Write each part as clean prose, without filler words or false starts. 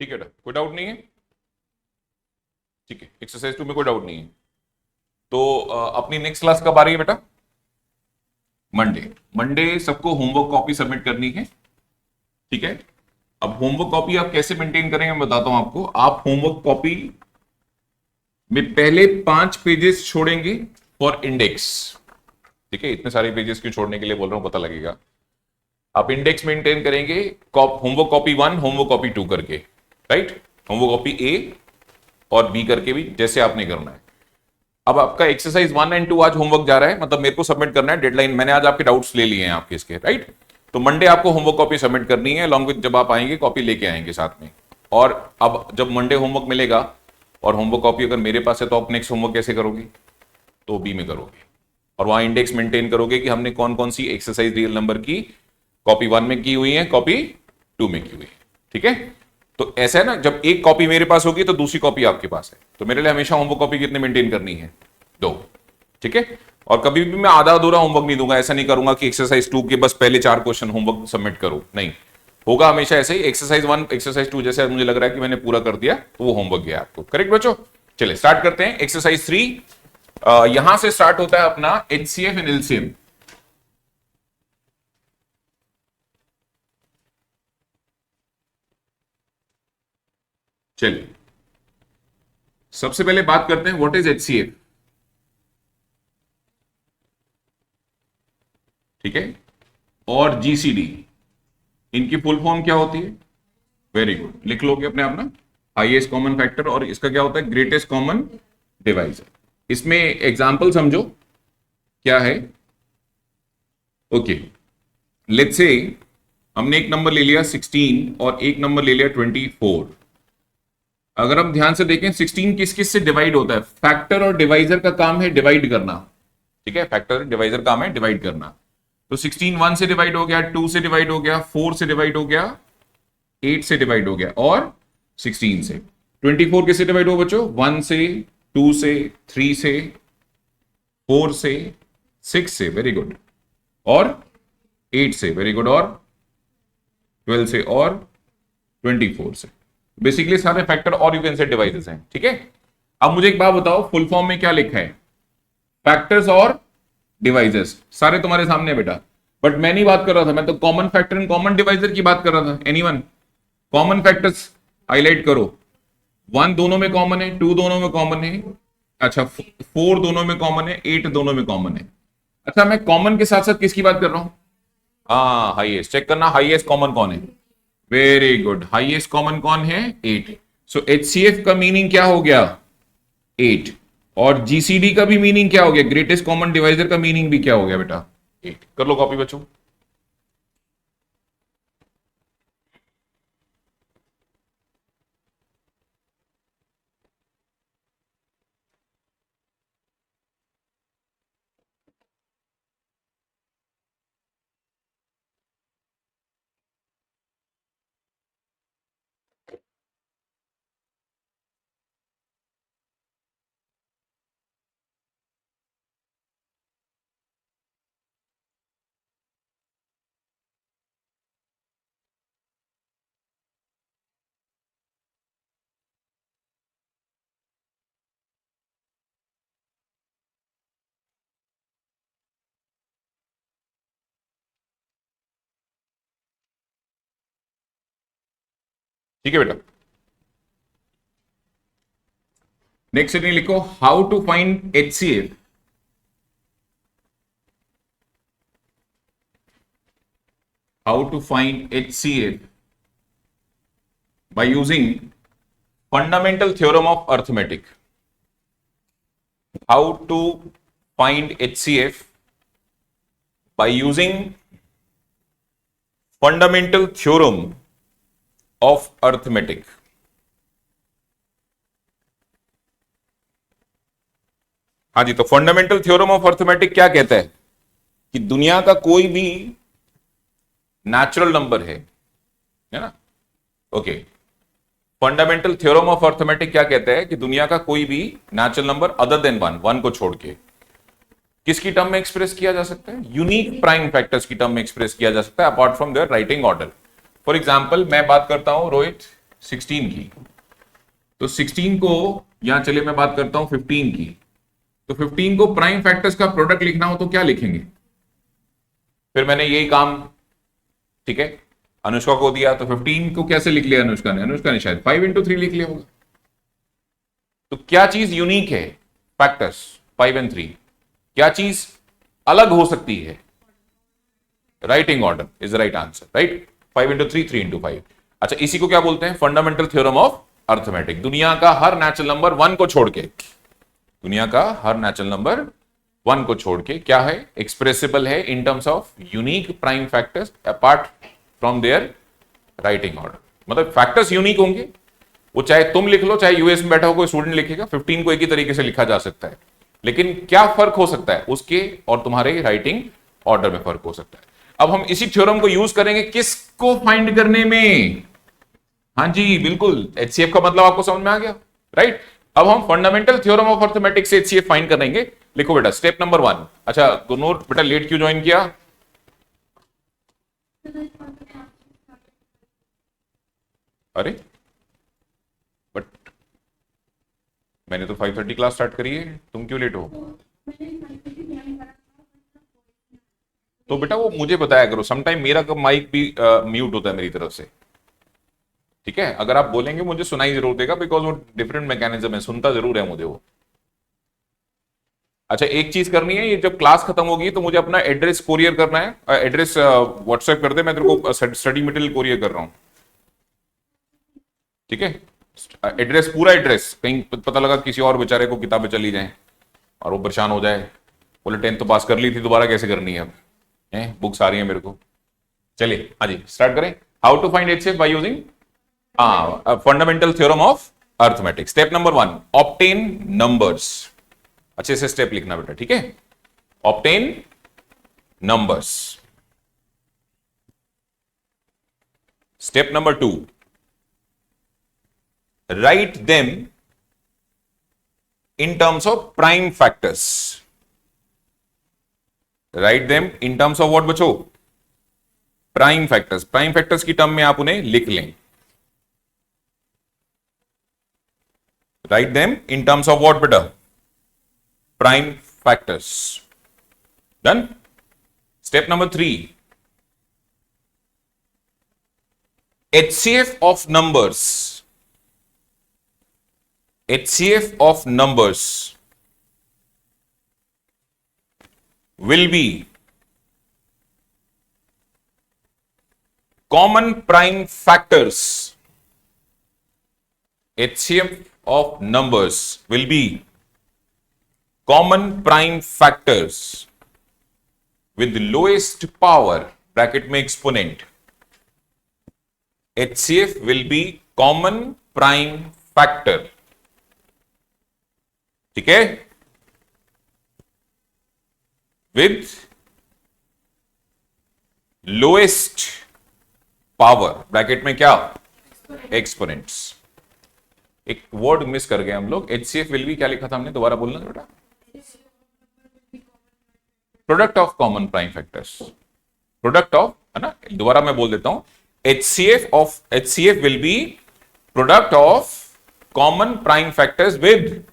ठीक है बेटा, कोई डाउट नहीं है? ठीक है, एक्सरसाइज 2 में कोई डाउट नहीं है। तो अपनी नेक्स्ट क्लास कब आ रही है बेटा? मंडे। मंडे सबको होमवर्क कॉपी सबमिट करनी है। ठीक है, अब होमवर्क कॉपी आप कैसे मेंटेन करेंगे मैं बताता हूं आपको। आप होमवर्क कॉपी में पहले 5 पेजेस छोड़ेंगे फॉर इंडेक्स। ठीक है, इतने सारे पेजेस क्यों छोड़ने के लिए बोल रहा हूं पता लगेगा। आप इंडेक्स मेंटेन करेंगे होमवर्क कॉपी 1 होमवर्क कॉपी 2 करके, राइट? होमवर्क कॉपी ए और बी करके भी जैसे आपने करना है। अब आपका एक्सरसाइज 1 एंड 2 आज होमवर्क जा रहा है, मतलब मेरे को सबमिट करना है, डेडलाइन मैंने आज आपके डाउट्स ले लिए हैं आपके इसके, राइट? तो मंडे आपको होमवर्क कॉपी सबमिट करनी है, अलॉन्ग विद जब आप आएंगे कॉपी लेके आएंगे साथ में। और अब जब मंडे होमवर्क मिलेगा और होमवर्क कॉपी अगर मेरे पास है तो आप नेक्स्ट होमवर्क कैसे करोगे? तो बी में करोगे और वहां इंडेक्स मेंटेन करोगे कि हमने कौन कौन सी एक्सरसाइज रियल नंबर की कॉपी 1 में की हुई है, कॉपी 2 में की हुई है। ठीक है, तो ऐसा है ना, जब एक कॉपी मेरे पास होगी तो दूसरी कॉपी आपके पास है, तो मेरे लिए हमेशा होमवर्क कॉपी कितने मेंटेन करनी है? 2। ठीक है, और कभी भी मैं आधा अधूरा होमवर्क नहीं दूंगा, ऐसा नहीं करूंगा कि एक्सरसाइज 2 के बस पहले 4 क्वेश्चन होमवर्क सबमिट करो, नहीं होगा, हमेशा ऐसे ही एक्सरसाइज 1 एक्सरसाइज 2 जैसे मुझे लग रहा है कि मैंने पूरा कर दिया तो वो होमवर्क गया आपको। करेक्ट बच्चों? चलिए स्टार्ट करते हैं एक्सरसाइज 3। यहां से स्टार्ट होता है अपना एचसीएफ एंड एलसीएम। चलिए सबसे पहले बात करते हैं व्हाट इज एचसीएफ। ठीक है, और जीसीडी, इनकी फुल फॉर्म क्या होती है? वेरी गुड, लिख लोगे अपने आप ना, हाईएस्ट कॉमन फैक्टर, और इसका क्या होता है? Greatest common divisor. इसमें एग्जांपल समझो क्या है। ओके, लेट्स से हमने एक नंबर ले लिया 16 और एक नंबर ले लिया 24। अगर हम ध्यान से देखें 16 किस किस से डिवाइड होता है? फैक्टर और डिवाइजर का काम है डिवाइड करना। ठीक है, फैक्टर डिवाइजर काम है डिवाइड करना। तो 16 1 से डिवाइड हो गया, 2 से डिवाइड हो गया, 4 से डिवाइड हो गया, 8 से डिवाइड हो गया और 16 से। 24 किससे डिवाइड हो बच्चों? 1 से, 2 से, 3 से, 4 से, 6 से, वेरी गुड, और 8 से, वेरी गुड, और 12 से, और 24 से। बेसिकली सारे फैक्टर और यू कैन से डिवाइसेस हैं। ठीक है, अब मुझे एक बात बताओ, फुल फॉर्म में क्या लिखा है? फैक्टर्स और डिवाइसेस सारे तुम्हारे सामने है बेटा, बट मैं नहीं बात कर रहा था, मैं तो common factor and common divisor की बात कर रहा था। एनीवन? कॉमन फैक्टर्स हाईलाइट करो। 1 दोनों में कॉमन है, 2 दोनों में कॉमन है, अच्छा 4 दोनों में कॉमन है, 8 दोनों में कॉमन है। अच्छा, मैं कॉमन के साथ साथ किसकी बात कर रहा हूं? हाँ, हाईएस्ट चेक करना, हाईएस्ट कॉमन कौन है? वेरी गुड, हाईएस्ट कॉमन कौन है? 8। सो एचसीएफ का मीनिंग क्या हो गया? 8। और जीसीडी का भी मीनिंग क्या हो गया? ग्रेटेस्ट कॉमन डिवाइजर का मीनिंग भी क्या हो गया बेटा? 8। कर लो कॉपी बच्चों। ठीक है बेटा, नेक्स्ट सेटिंग लिखो, how to find HCF. How to find HCF by using fundamental theorem of arithmetic. How to find HCF by using fundamental theorem of arithmetic. हाँ जी, तो फंडामेंटल थ्योरम ऑफ अर्थमेटिक क्या कहता है कि दुनिया का कोई भी नेचुरल नंबर है ना? Okay, fundamental theorem of arithmetic क्या कहता है कि दुनिया का कोई भी नेचुरल नंबर अदर देन 1 को छोड़ के किसकी टर्म में एक्सप्रेस किया जा सकता है? यूनिक प्राइम फैक्टर्स की टर्म में एक्सप्रेस किया जा सकता है, apart from there writing order. For example मैं बात करता हूं रोहित 16 की। तो 16 को यहां चलिए मैं बात करता हूं 15 की। तो 15 को प्राइम फैक्टर्स का प्रोडक्ट लिखना हो तो क्या लिखेंगे? फिर मैंने यही काम, ठीक है, अनुष्का को दिया, तो 15 को कैसे लिख लिया अनुष्का ने? अनुष्का ने शायद 5 into 3 लिख लिया होगा। तो क्या चीज यूनिक है? Factors 5 and 3। क्या चीज अलग हो सकती है? Writing order is the right answer, right. 5 into 3, 3 into 5। अच्छा, इसी को क्या बोलते हैं? Fundamental theorem of arithmetic. दुनिया का हर नेचुरल नंबर 1 को छोड़ के, दुनिया का हर नेचुरल नंबर 1 को छोड़ के क्या है? एक्सप्रेसिबल है in terms of unique prime factors apart from there writing order. मतलब फैक्टर्स यूनिक होंगे, वो चाहे तुम लिख लो, चाहे यूएस में बैठा हो कोई स्टूडेंट लिखेगा, 15 को एक ही तरीके से लिखा जा सकता है, लेकिन क्या फर्क हो सकता है? उसके और तुम्हारे राइटिंग ऑर्डर में फर्क हो सकता है। अब हम इसी थ्योरम को यूज करेंगे किसको फाइंड करने में? हाँ जी बिल्कुल, एचसीएफ का मतलब आपको समझ में आ गया, राइट। अब हम फंडामेंटल थ्योरम ऑफ अर्थमेटिक्स से एचसीएफ फाइंड करेंगे। लिखो बेटा स्टेप नंबर 1। अच्छा दोनों बेटा लेट क्यों ज्वाइन किया? अरे बट मैंने तो 5:30 क्लास स्टार्ट करी है, तुम क्यों लेट हो? तो बेटा वो मुझे बताया करो, समटाइम मेरा माइक भी म्यूट होता है मेरी तरफ से, ठीक है। अगर आप बोलेंगे मुझे सुनाई जरूर देगा, बिकॉज वो डिफरेंट मैकेनिज्म है, सुनता जरूर है मुझे वो। अच्छा एक चीज करनी है, ये जब क्लास खत्म होगी तो मुझे अपना एड्रेस कोरियर करना है। एड्रेस व्हाट्सएप कर दे, मैं तेरे को स्टडी मटेरियल कोरियर कर रहा हूं, ठीक है। एड्रेस, पूरा एड्रेस, कहीं पता लगा किसी और बेचारे को किताबें चली जाएं और वो परेशान हो जाए, बोले 10th तो पास कर ली थी, दोबारा कैसे करनी है? अब बुक्स आ रही है मेरे को। चलिए हाँ जी स्टार्ट करें। How to find HCF by using fundamental theorem of arithmetics. Step number 1, obtain numbers. अच्छे से स्टेप लिखना बेटा, ठीक है। Obtain numbers. Step number 2, write them in terms of prime factors. Write them in terms of what बच्चों? Prime factors. Prime factors की term में आप उन्हें लिख लें। Write them in terms of what बेटा? Prime factors. Done? Step number 3, HCF of numbers. HCF of numbers will be common prime factors. HCF of numbers will be common prime factors with the lowest power, bracket में exponent. HCF will be common prime factor, ठीक है, with lowest power, bracket में क्या? Exponents. एक word miss कर गए हम लोग। एचसीएफ विल बी क्या लिखा था हमने? दोबारा बोलना बेटा। Product of common prime factors. Product of, है ना, दोबारा मैं बोल देता हूं। HCF will be product of common prime factors with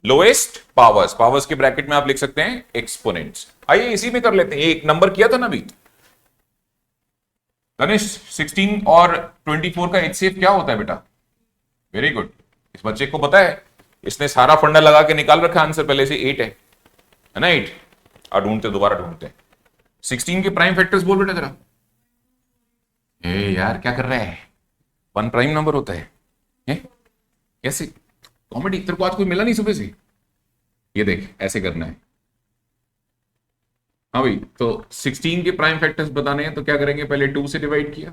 lowest powers. Powers के ब्रैकेट में आप लिख सकते हैं एक्सपोनेंट्स। आइए इसी में कर लेते हैं। एक नंबर किया था ना अभी गणेश, 16 और 24 का एचसीएफ क्या होता है बेटा? वेरी गुड, इस बच्चे को पता है, इसने सारा फंडा लगा के निकाल रखा आंसर पहले से। 8 है ना? 8। और ढूंढते, दोबारा ढूंढते। 16 के प्राइम फैक्टर्स बोल बेटा जरा। ए यार क्या कर रहा है? 1 प्राइम नंबर होता है, कैसे? कॉमेडी तेरे को आज कोई मिला नहीं सुबह से? ये देख ऐसे करना है। हाँ भाई, तो 16 के प्राइम फैक्टर्स बताने हैं तो क्या करेंगे? पहले 2 से डिवाइड किया,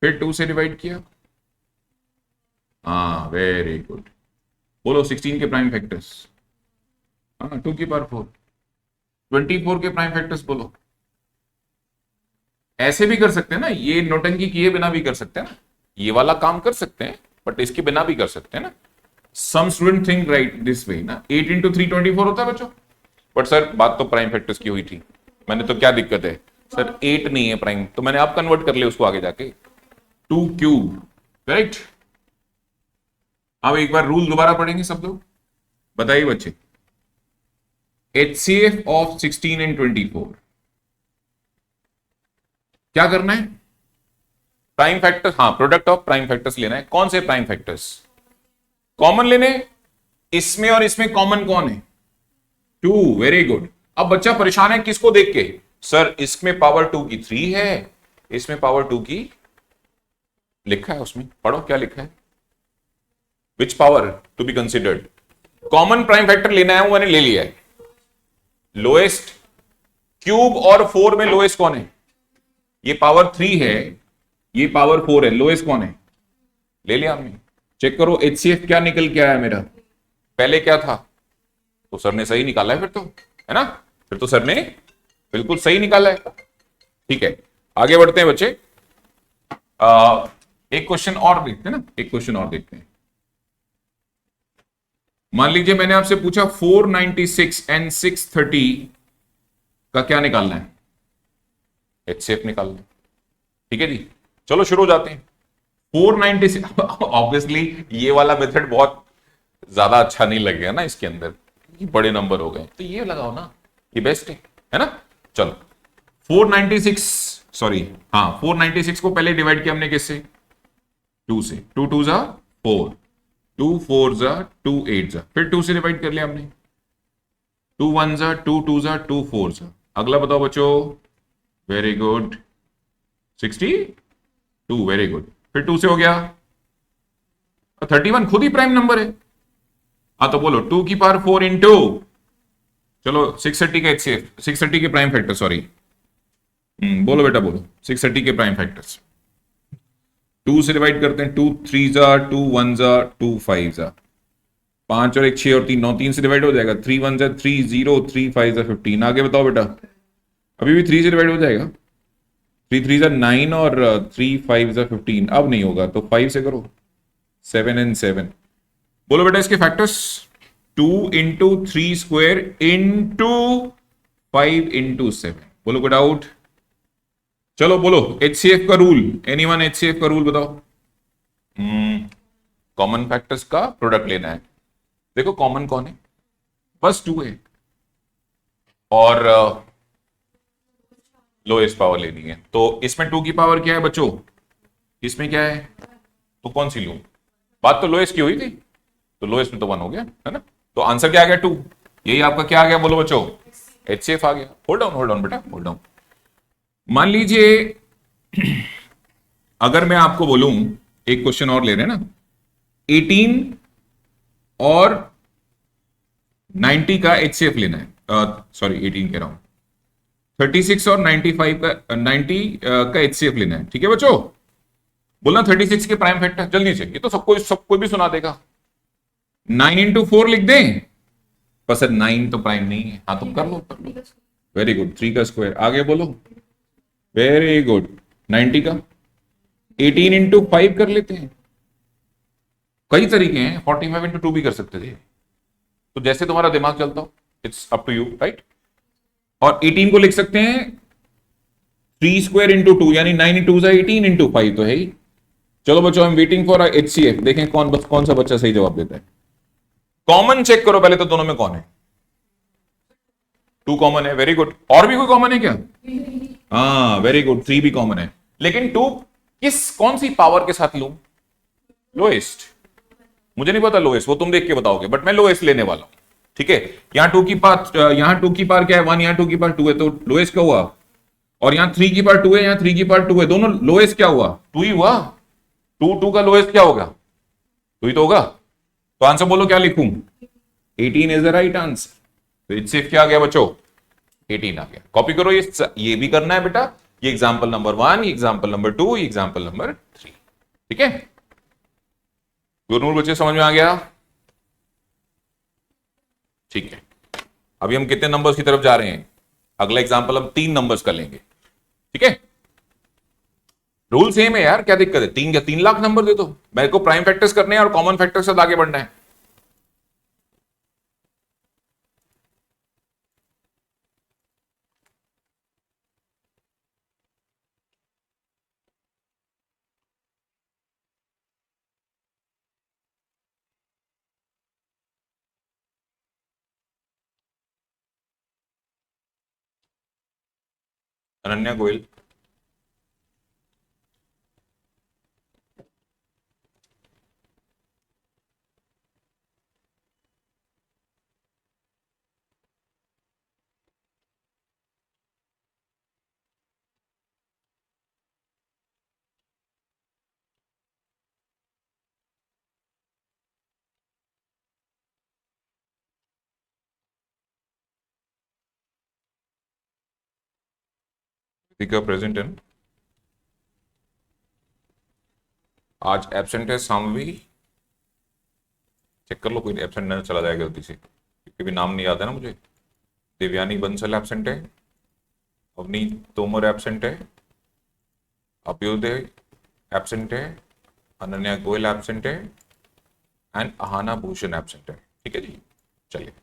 फिर 2 से डिवाइड किया। हाँ वेरी गुड, बोलो 16 के प्राइम फैक्टर्स। हाँ 2 की पावर 4। 24 के प्राइम फैक्टर्स बोलो। ऐसे भी कर सकते हैं ना, ये नोटंकी किए बिना भी कर सकते हैं ना, ये वाला काम कर सकते हैं, बट इसके बिना भी कर सकते हैं ना। Some student think write this way ना। 8 into 3 24 होता है बच्चों। बट सर बात तो प्राइम फैक्टर्स की हुई थी, मैंने तो क्या दिक्कत है सर? 8 नहीं है प्राइम, तो मैंने आप कन्वर्ट कर लिया उसको आगे जाके। Two cube, correct. अब एक बार रूल दोबारा पढ़ेंगे सब लोग, बताइए बच्चे। HCF ऑफ 16 एंड 24, क्या करना है? प्राइम फैक्टर्स, हाँ, प्रोडक्ट ऑफ प्राइम फैक्टर्स लेना है। कौन से प्राइम फैक्टर्स? कॉमन लेने। इसमें और इसमें कॉमन कौन है? 2, वेरी गुड। अब बच्चा परेशान है किसको देख के? सर इसमें पावर 2 की 3 है, इसमें पावर 2 की, लिखा है उसमें, पढ़ो क्या लिखा है। Which power to be considered? Common prime factor लेना है, वो मैंने ले लिया है। लोएस्ट क्यूब और 4 में लोएस्ट कौन है? ये पावर 3 है, ये पावर 4 है, लोएस्ट कौन है? ले लिया हमने। चेक करो HCF क्या निकल के आया मेरा, पहले क्या था? तो सर ने सही निकाला है फिर तो, है ना? फिर तो सर ने बिल्कुल सही निकाला है। ठीक है, आगे बढ़ते हैं बच्चे। एक क्वेश्चन और देखते हैं ना, एक क्वेश्चन और देखते हैं। मान लीजिए मैंने आपसे पूछा 496 एंड 630 का क्या निकालना है? HCF निकालना है। ठीक है जी, चलो शुरू हो जाते हैं। 496, ऑब्वियसली ये वाला मेथड बहुत ज्यादा अच्छा नहीं लगेगा ना इसके अंदर, ये बड़े नंबर हो गए, तो ये लगाओ ना, ये बेस्ट है ना? चलो 496, सॉरी हाँ, 496 को पहले डिवाइड किया हमने किससे? 2 से। 2 2 जा 4, 2 4 जा 2 8 जा, फिर 2 से डिवाइड कर लिया हमने। 2 1 जा 2 2 जा 2 4 जा। अगला बताओ बच्चों। Very good, 62, very good. फिर 2 से हो गया 31, खुद ही प्राइम नंबर है। हाँ तो बोलो 2 की पावर 4 इंटू, चलो 630 का HCF, 630 के प्राइम फैक्टर, सॉरी, बोलो बेटा बोलो, 630 के प्राइम फैक्टर्स। 2 से डिवाइड करते हैं, 2 3 जा 2 1 जा 2 5 जा, 5 और 1 6 और 3 9, 3 से डिवाइड हो जाएगा, 3 1 जा 3 0, 3 5 जा 15। आगे बताओ बेटा, अभी भी 3 से डिवाइड हो जाएगा, 3 3 जा 9 और 3 5 जा 15। अब नहीं होगा तो 5 से करो, 7 एंड 7। बोलो बेटा इसके factors, 2 into 3 square into 5 into 7। बोलो गुड आउट। चलो बोलो HCF का रूल, एनीवन HCF का रूल बताओ। कॉमन फैक्टर्स का प्रोडक्ट लेना है। देखो कॉमन कौन है? बस 2 है, और लोएस्ट पावर लेनी है। तो इसमें 2 की पावर क्या है बच्चों? इसमें क्या है? तो कौन सी लूं? बात तो लोएस्ट की हुई थी, तो लोएस्ट में तो 1 हो गया, है ना? तो आंसर क्या आ गया? 2। यही आपका क्या आ गया बोलो बच्चों? HCF आ गया। होल्ड ऑन बेटा, होल्ड ऑन। मान लीजिए अगर मैं आपको बोलूं, एक क्वेश्चन और ले रहे हैं ना, 18 और 90 का HCF लेना है, सॉरी 18 कह रहा हूं, 36 और 95 का 90 का HCF लेना है। ठीक है बच्चों, बोलना 36 के प्राइम फैक्टर जल्दी से, ये तो सबको भी सुना देगा। 9 इंटू 4 लिख दें, पर सर 9 तो प्राइम नहीं है। हाँ तुम कर लो, कर लो, वेरी गुड। 3 का स्क्वायर, आगे बोलो, वेरी गुड। 90 का 18 इंटू 5 कर लेते हैं। कई तरीके हैं, 45 इंटू 2 भी कर सकते थे, तो जैसे तुम्हारा दिमाग चलता हो, it's up to you, right. और 18 को लिख सकते हैं 3 स्क्वायर इंटू 2, यानी 9 इंटू 18 इंटू 5 तो है ही। चलो बच्चों, I am waiting for HCF, देखें कौन सा बच्चा सही जवाब देता है। कॉमन चेक करो पहले तो, दोनों में कौन है? 2 कॉमन है, वेरी गुड। और भी कोई कॉमन है क्या? हाँ वेरी गुड, 3 भी कॉमन है। लेकिन 2 कौन सी पावर के साथ लूं? लोएस्ट। मुझे नहीं पता लोएस्ट, वो तुम देख के बताओगे, बट मैं लोएस्ट लेने वाला हूं। ठीक है, यहां 2 की पावर, यहां 2 की पावर क्या है? 1, यहां 2 की पावर 2 है, तो लोएस्ट क्या हुआ? और यहां 3 की पावर 2 है, यहां 3 की पावर 2 है, दोनों लोएस्ट क्या हुआ? 2 ही हुआ। 2 का लोएस्ट क्या होगा? 2 ही तो होगा। तो आंसर बोलो क्या लिखूं? 18 इज द राइट आंसर। तो इससे क्या आ गया बच्चों? 18 आ गया। कॉपी करो, ये भी करना है बेटा। ये एग्जांपल नंबर 1, ये एग्जांपल नंबर 2, ये एग्जांपल नंबर 3। ठीक है, गुरनूर बच्चे समझ में आ गया? ठीक है, अभी हम कितने नंबर्स की तरफ जा रहे हैं? अगला एग्जांपल हम 3 नंबर्स का लेंगे। ठीक है, रूल सेम है यार, क्या दिक्कत है? 3 लाख नंबर दे दो, मेरे को प्राइम फैक्टर्स करने हैं और कॉमन फैक्टर से आगे बढ़ना है। अनन्या गोयल, प्रेजेंट है ना? आज एब्सेंट है सामवी, चेक कर लो, कोई एब्सेंट ना चला जाएगा गलती से, क्योंकि भी नाम नहीं याद है ना मुझे। देवयानी बंसल एब्सेंट है, अवनीत तोमर एब्सेंट है, अभ्युदय एब्सेंट है, अनन्या गोयल एब्सेंट है एंड अहाना भूषण एब्सेंट है। ठीक है जी, चलिए।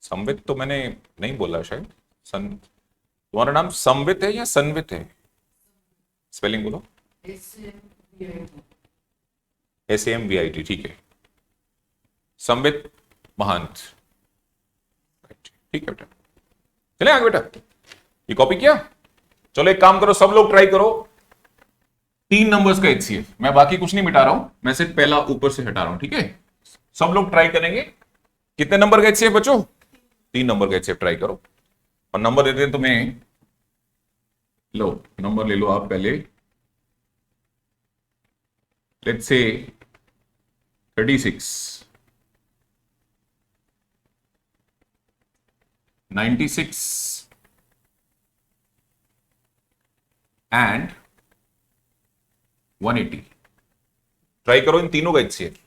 संवित तो मैंने नहीं बोला शायद। तुम्हारा नाम संवित है या संवित है? स्पेलिंग बोलो। SAMVIT, ठीक है। संवित महंत, ठीक है बेटा। चले आगे बेटा, ये कॉपी किया। चलो एक काम करो, सब लोग ट्राई करो 3 नंबर्स का HCF। मैं बाकी कुछ नहीं मिटा रहा हूं, मैं सिर्फ पहला ऊपर से हटा रहा हूं, ठीक है। सब लोग ट्राई करेंगे। कितने नंबर का HCF बच्चों? 3 नंबर का HCF ट्राई करो। और नंबर देते हैं तुम्हें, लो नंबर ले लो आप पहले। Let's say 36, 96 and 180। ट्राई करो इन तीनों का HCF।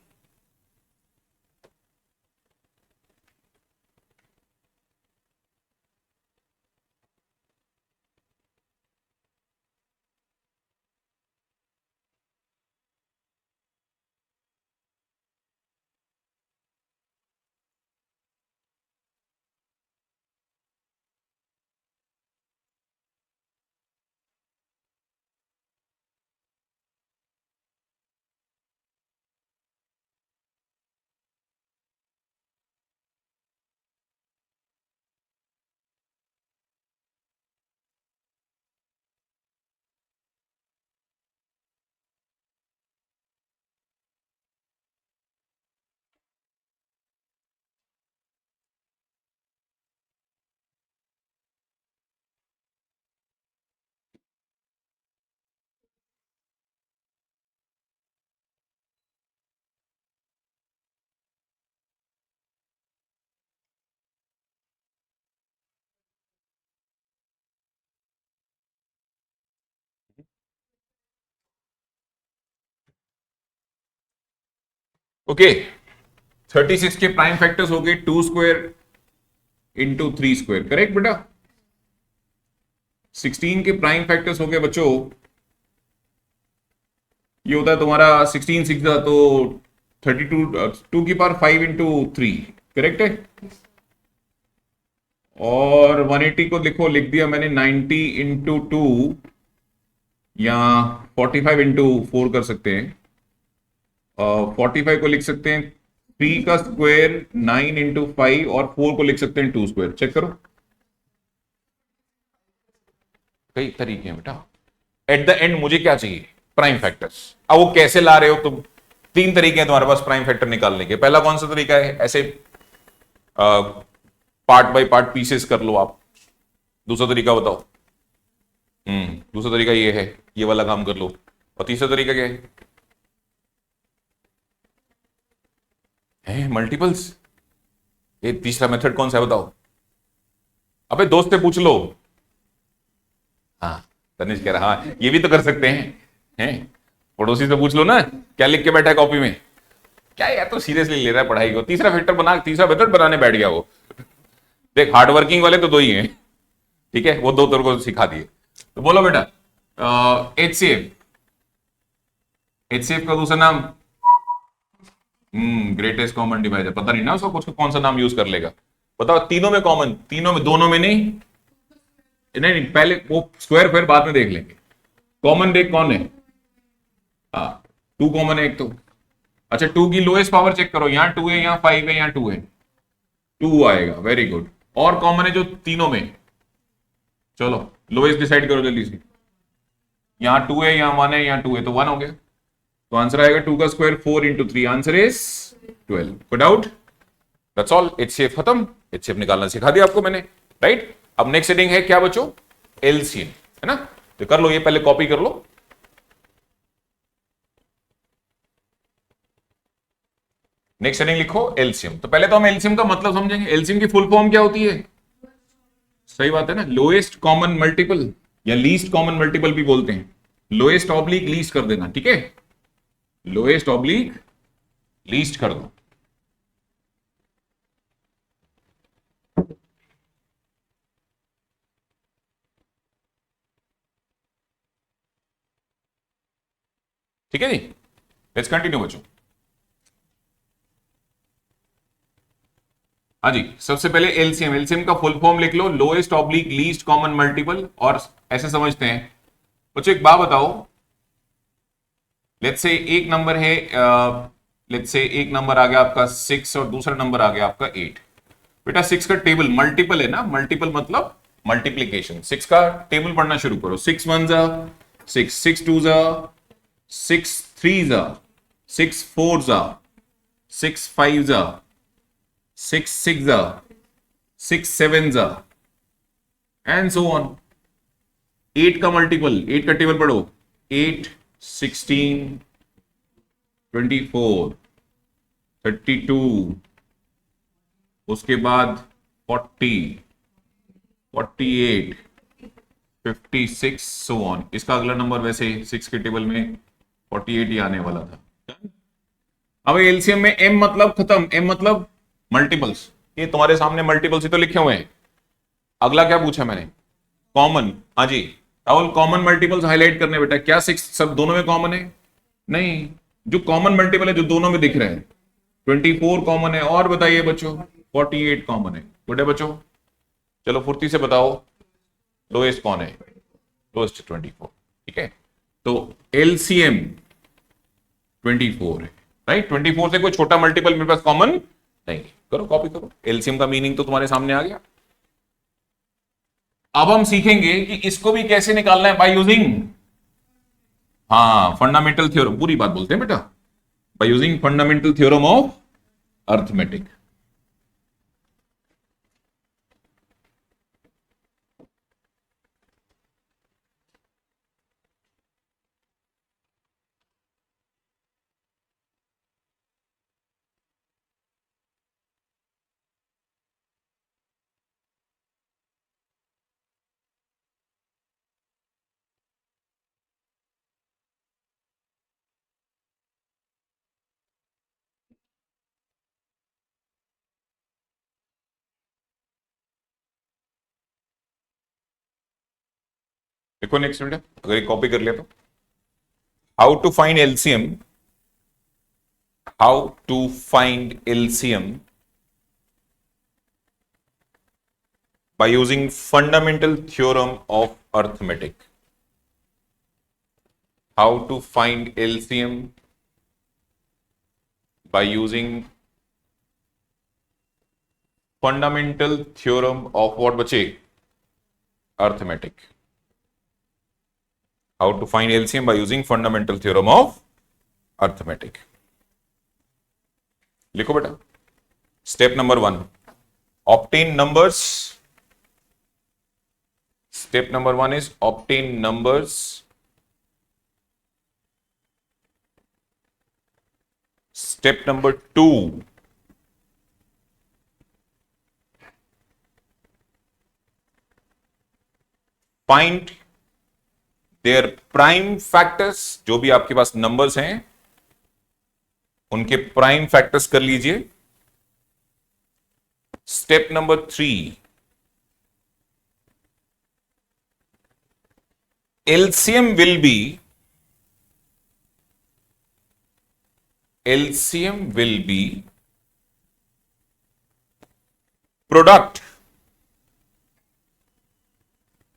ओके, 36 के प्राइम फैक्टर्स हो गए 2 स्क्वायर इंटू 3 स्क्वायर, करेक्ट बेटा। 16 के प्राइम फैक्टर्स हो गए बच्चों, ये होता है तुम्हारा 16 सिक्स तो 32, 2 की पावर 5 इंटू 3, करेक्ट है। और 180 को लिखो, लिख दिया मैंने 90 इंटू 2 या 45 इंटू 4 कर सकते हैं। 45 को लिख सकते हैं 3 का स्क्वायर 9 इंटू 5 और 4 को लिख सकते हैं 2 स्क्वायर। चेक करो, कई तरीके हैं बेटा। एट द एंड मुझे क्या चाहिए? Prime factors. अब वो कैसे ला रहे हो तुम? 3 तरीके हैं तुम्हारे पास प्राइम फैक्टर निकालने के। पहला कौन सा तरीका है? ऐसे पार्ट बाय पार्ट पीसेस कर लो आप। दूसरा तरीका बताओ। दूसरा तरीका ये है, ये वाला काम कर लो। और तीसरा तरीका क्या है मल्टीपल्स। ये तीसरा मेथड कौन सा है बताओ? अबे दोस्त से पूछ लो। हाँ, तनिष कह रहा, हाँ ये भी तो कर सकते हैं। पड़ोसी से पूछ लो ना, क्या लिख के बैठा है कॉपी में। क्या यार तो सीरियसली ले रहा है पढ़ाई को। तीसरा मेथड बनाने बैठ गया वो। देख हार्ड वर्किंग वाले तो 2 ही हैं, ठीक है, वो 2 तेरे को सिखा दिए। तो बोलो बेटा, HCF, HCF का दूसरा नाम ग्रेटेस्ट कॉमन डिवाइजर। पता नहीं ना उसको कुछ कौन सा नाम यूज कर लेगा। बताओ तीनों में कॉमन, तीनों में, दोनों में नहीं, नहीं पहले वो स्क्वायर फिर बाद में देख लेंगे। कॉमन देख कौन है। हाँ 2 कॉमन है एक तो। अच्छा 2 की लोएस्ट पावर चेक करो, यहां 2 है, यहां 5 है, यहां 2 है, 2 आएगा। Very good. और कॉमन है जो तीनों में, चलो लोएस्ट डिसाइड करो जल्दी से। यहां 2 है, यहां 1 है, यहां 2 है, तो 1 हो गया। तो आंसर आएगा 2 का square 4 into 3, answer is 12। Good out, that's all. HCF खत्म, एचसीएफ निकालना सिखा दिया आपको मैंने, राइट। अब नेक्स्ट हेडिंग है क्या बच्चों? एलसीएम, है ना। तो कर लो, ये पहले कॉपी कर लो। नेक्स्ट हेडिंग लिखो एलसीएम। तो पहले तो हम एलसीएम का मतलब समझेंगे। एलसीएम की फुल फॉर्म क्या होती है? सही बात है ना, लोएस्ट कॉमन मल्टीपल या लीस्ट कॉमन मल्टीपल भी बोलते हैं। लोएस्ट ऑब्लिक लीस्ट कर देना, ठीक है। लोएस्ट ऑब्लिक लीस्ट कर दो। ठीक है जी, लेट्स कंटिन्यू बच्चों। हाँ जी, सबसे पहले एलसीएम। एलसीएम का फुल फॉर्म लिख लो, lowest oblique least common multiple. और ऐसे समझते हैं बच्चों, एक बात बताओ, लेट्स से एक नंबर है, लेट्स से एक नंबर आ गया आपका 6 और दूसरा नंबर आ गया आपका 8। बेटा 6 का टेबल मल्टीपल है ना, मल्टीपल मतलब मल्टीप्लीकेशन। 6 का टेबल पढ़ना शुरू करो। 6 1 जा 6, 6 2 जा 6, 3 जा 6, 4 जा 6, 5 जा 6, 6 जा 6 7 जा एंड सो ऑन। 8 का मल्टीपल, 8 का टेबल पढ़ो। 8 16 24 32, उसके बाद 40 48 56 सो ऑन। इसका अगला नंबर वैसे 6 के टेबल में 48 ही आने वाला था। अब एलसीएम में एम मतलब खत्म, एम मतलब मल्टीपल्स। ये तुम्हारे सामने मल्टीपल्स ही तो लिखे हुए हैं। अगला क्या पूछा मैंने? कॉमन। हाँ जी राहुल, कॉमन मल्टीपल्स हाईलाइट करने बेटा। क्या 6 सब दोनों में कॉमन है? नहीं, जो कॉमन मल्टीपल है जो दोनों में दिख रहे हैं, 24 कॉमन है, और बताइए बच्चों 48 कॉमन है। गुड है बच्चों, चलो फुर्ती से बताओ लोएस्ट कौन है? लोएस्ट 24, ठीक है। तो एलसीएम 24 है, राइट। 24 से कोई छोटा मल्टीपल मेरे पास कॉमन नहीं। करो कॉपी करो, एलसीएम का मीनिंग तो तुम्हारे सामने आ गया। अब हम सीखेंगे कि इसको भी कैसे निकालना है, बाय यूजिंग, हाँ, फंडामेंटल थ्योरम। पूरी बात बोलते हैं बेटा, by using fundamental theorem of arithmetic. देखो नेक्स्ट मिनट, अगर कॉपी कर लिया तो, how to find LCM, how to find LCM by using fundamental theorem of arithmetic. How to find LCM by using fundamental theorem of what बचे? Arithmetic. How to find LCM by using fundamental theorem of arithmetic. लिखो बेटा, step number 1, obtain numbers. Step number 1 is obtain numbers. Step number 2, find their prime factors. जो भी आपके पास numbers हैं उनके prime factors कर लीजिए। Step number 3, LCM will be product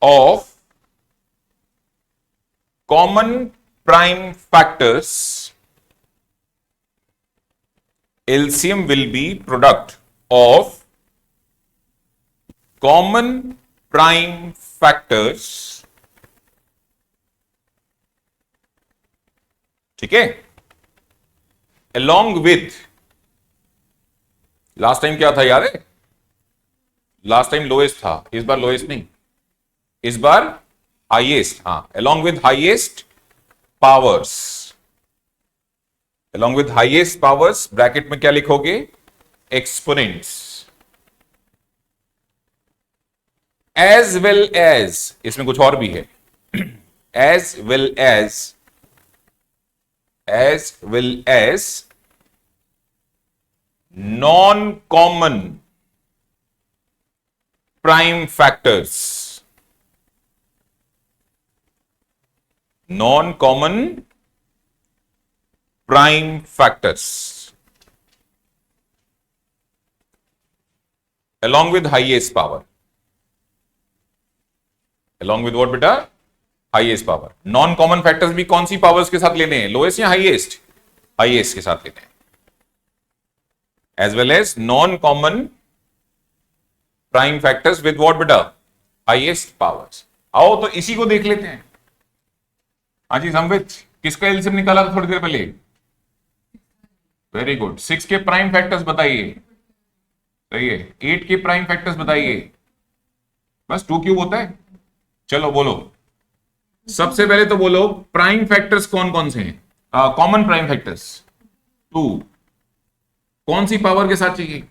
of common prime factors. LCM will be product of common prime factors, ठीक है, along with, last time क्या था याद है? लास्ट टाइम लोएस्ट था, इस बार लोएस्ट नहीं, इस बार हाईएस्ट। हाँ, along with highest powers, along with highest powers, bracket में क्या लिखोगे? एक्सपोनेंट्स, as well as, इसमें कुछ और भी है, as well as non-common prime factors, non-common prime factors, along with highest power, along with what बेटा? Highest power. Non common factors भी कौन सी पावर्स के साथ लेने हैं? लोएस्ट या हाईएस्ट? हाईएस्ट के साथ लेने हैं। As well as non common prime factors with what बेटा? Highest powers. आओ तो इसी को देख लेते हैं। हाँ जी संवित, किसका एलसीएम निकाला था थोड़ी देर पहले? Very good. 6 के प्राइम फैक्टर्स बताइए। सही है। 8 के प्राइम फैक्टर्स बताइए। बस 2 क्यूब होता है। चलो बोलो, सबसे पहले तो बोलो प्राइम फैक्टर्स कौन कौन से हैं? Common prime factors 2। कौन सी पावर के साथ चाहिए?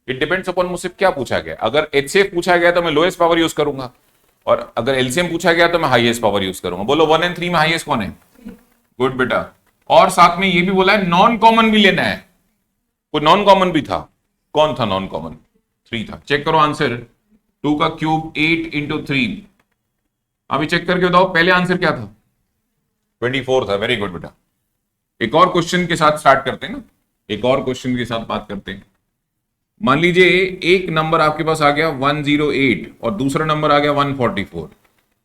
इट डिपेंड्स अपॉन मुझसे क्या पूछा गया। अगर एचसीएफ पूछा गया तो मैं लोएस्ट पावर यूज करूंगा, और अगर एलसीएम पूछा गया तो मैं हाईएस्ट पावर यूज करूंगा। बोलो 1 और 3 में हाईएस्ट कौन है? गुड बेटा। और साथ में ये भी बोला है नॉन कॉमन भी लेना है। कोई नॉन कॉमन भी था? कौन था नॉन कॉमन? 3 था। चेक करो आंसर। 2 का क्यूब 8 इंटू 3। अभी चेक करके बताओ पहले आंसर क्या था? 24 था। वेरी गुड बेटा। एक और क्वेश्चन के साथ स्टार्ट करते हैं ना, एक और क्वेश्चन के साथ बात करते हैं। मान लीजिए एक नंबर आपके पास आ गया 108 और दूसरा नंबर आ गया 144।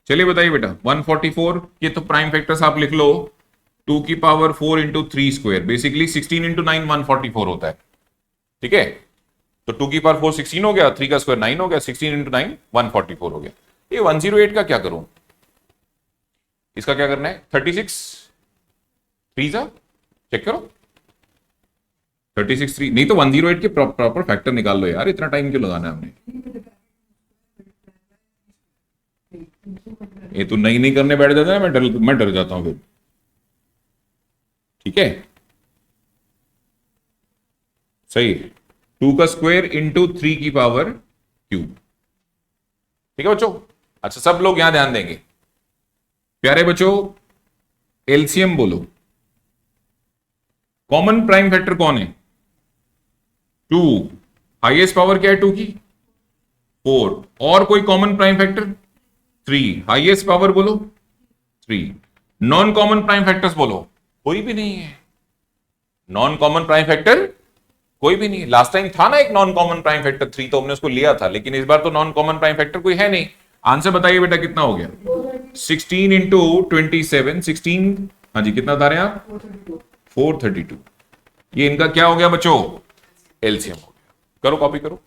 चलिए बताइए बेटा, 144 के तो प्राइम फैक्टर्स आप लिख लो 2 की power 4 into 3 square, basically 16 into 9 144 होता है। ठीक है, तो 2 की पावर 4 16 हो गया, 3 का स्क्वायर 9 हो गया, 16 इंटू 9 144 हो गया। ये 108 का क्या करूं? इसका क्या करना है? 36 3 सा चेक करो। 36 3 नहीं तो 108 के प्रॉपर फैक्टर निकाल लो यार, इतना टाइम क्यों लगाना है हमने? ये तो नहीं करने बैठ जाता है, मैं डर जाता हूं फिर। ठीक है, सही है। 2 का स्क्वायर इंटू 3 की पावर क्यूब। ठीक है बच्चों। अच्छा, सब लोग यहां ध्यान देंगे। प्यारे बच्चों, एलसीएम बोलो। कॉमन प्राइम फैक्टर कौन है? 2। हाईएस्ट पावर क्या है 2 की? 4। और कोई common prime factor? 3। Highest power बोलो 3। नॉन कॉमन प्राइम फैक्टर्स बोलो। कोई भी नहीं है। नॉन कॉमन प्राइम फैक्टर कोई भी नहीं। लास्ट टाइम था ना एक नॉन कॉमन प्राइम फैक्टर 3, तो हमने उसको लिया था, लेकिन इस बार तो नॉन कॉमन प्राइम फैक्टर कोई है नहीं। आंसर बताइए बेटा कितना हो गया? 16 इंटू 27 16। हाँ जी, कितना बता रहे हैं आप? 432। ये इनका क्या हो गया बच्चों? एलसीएम हो गया। करो, कॉपी करो।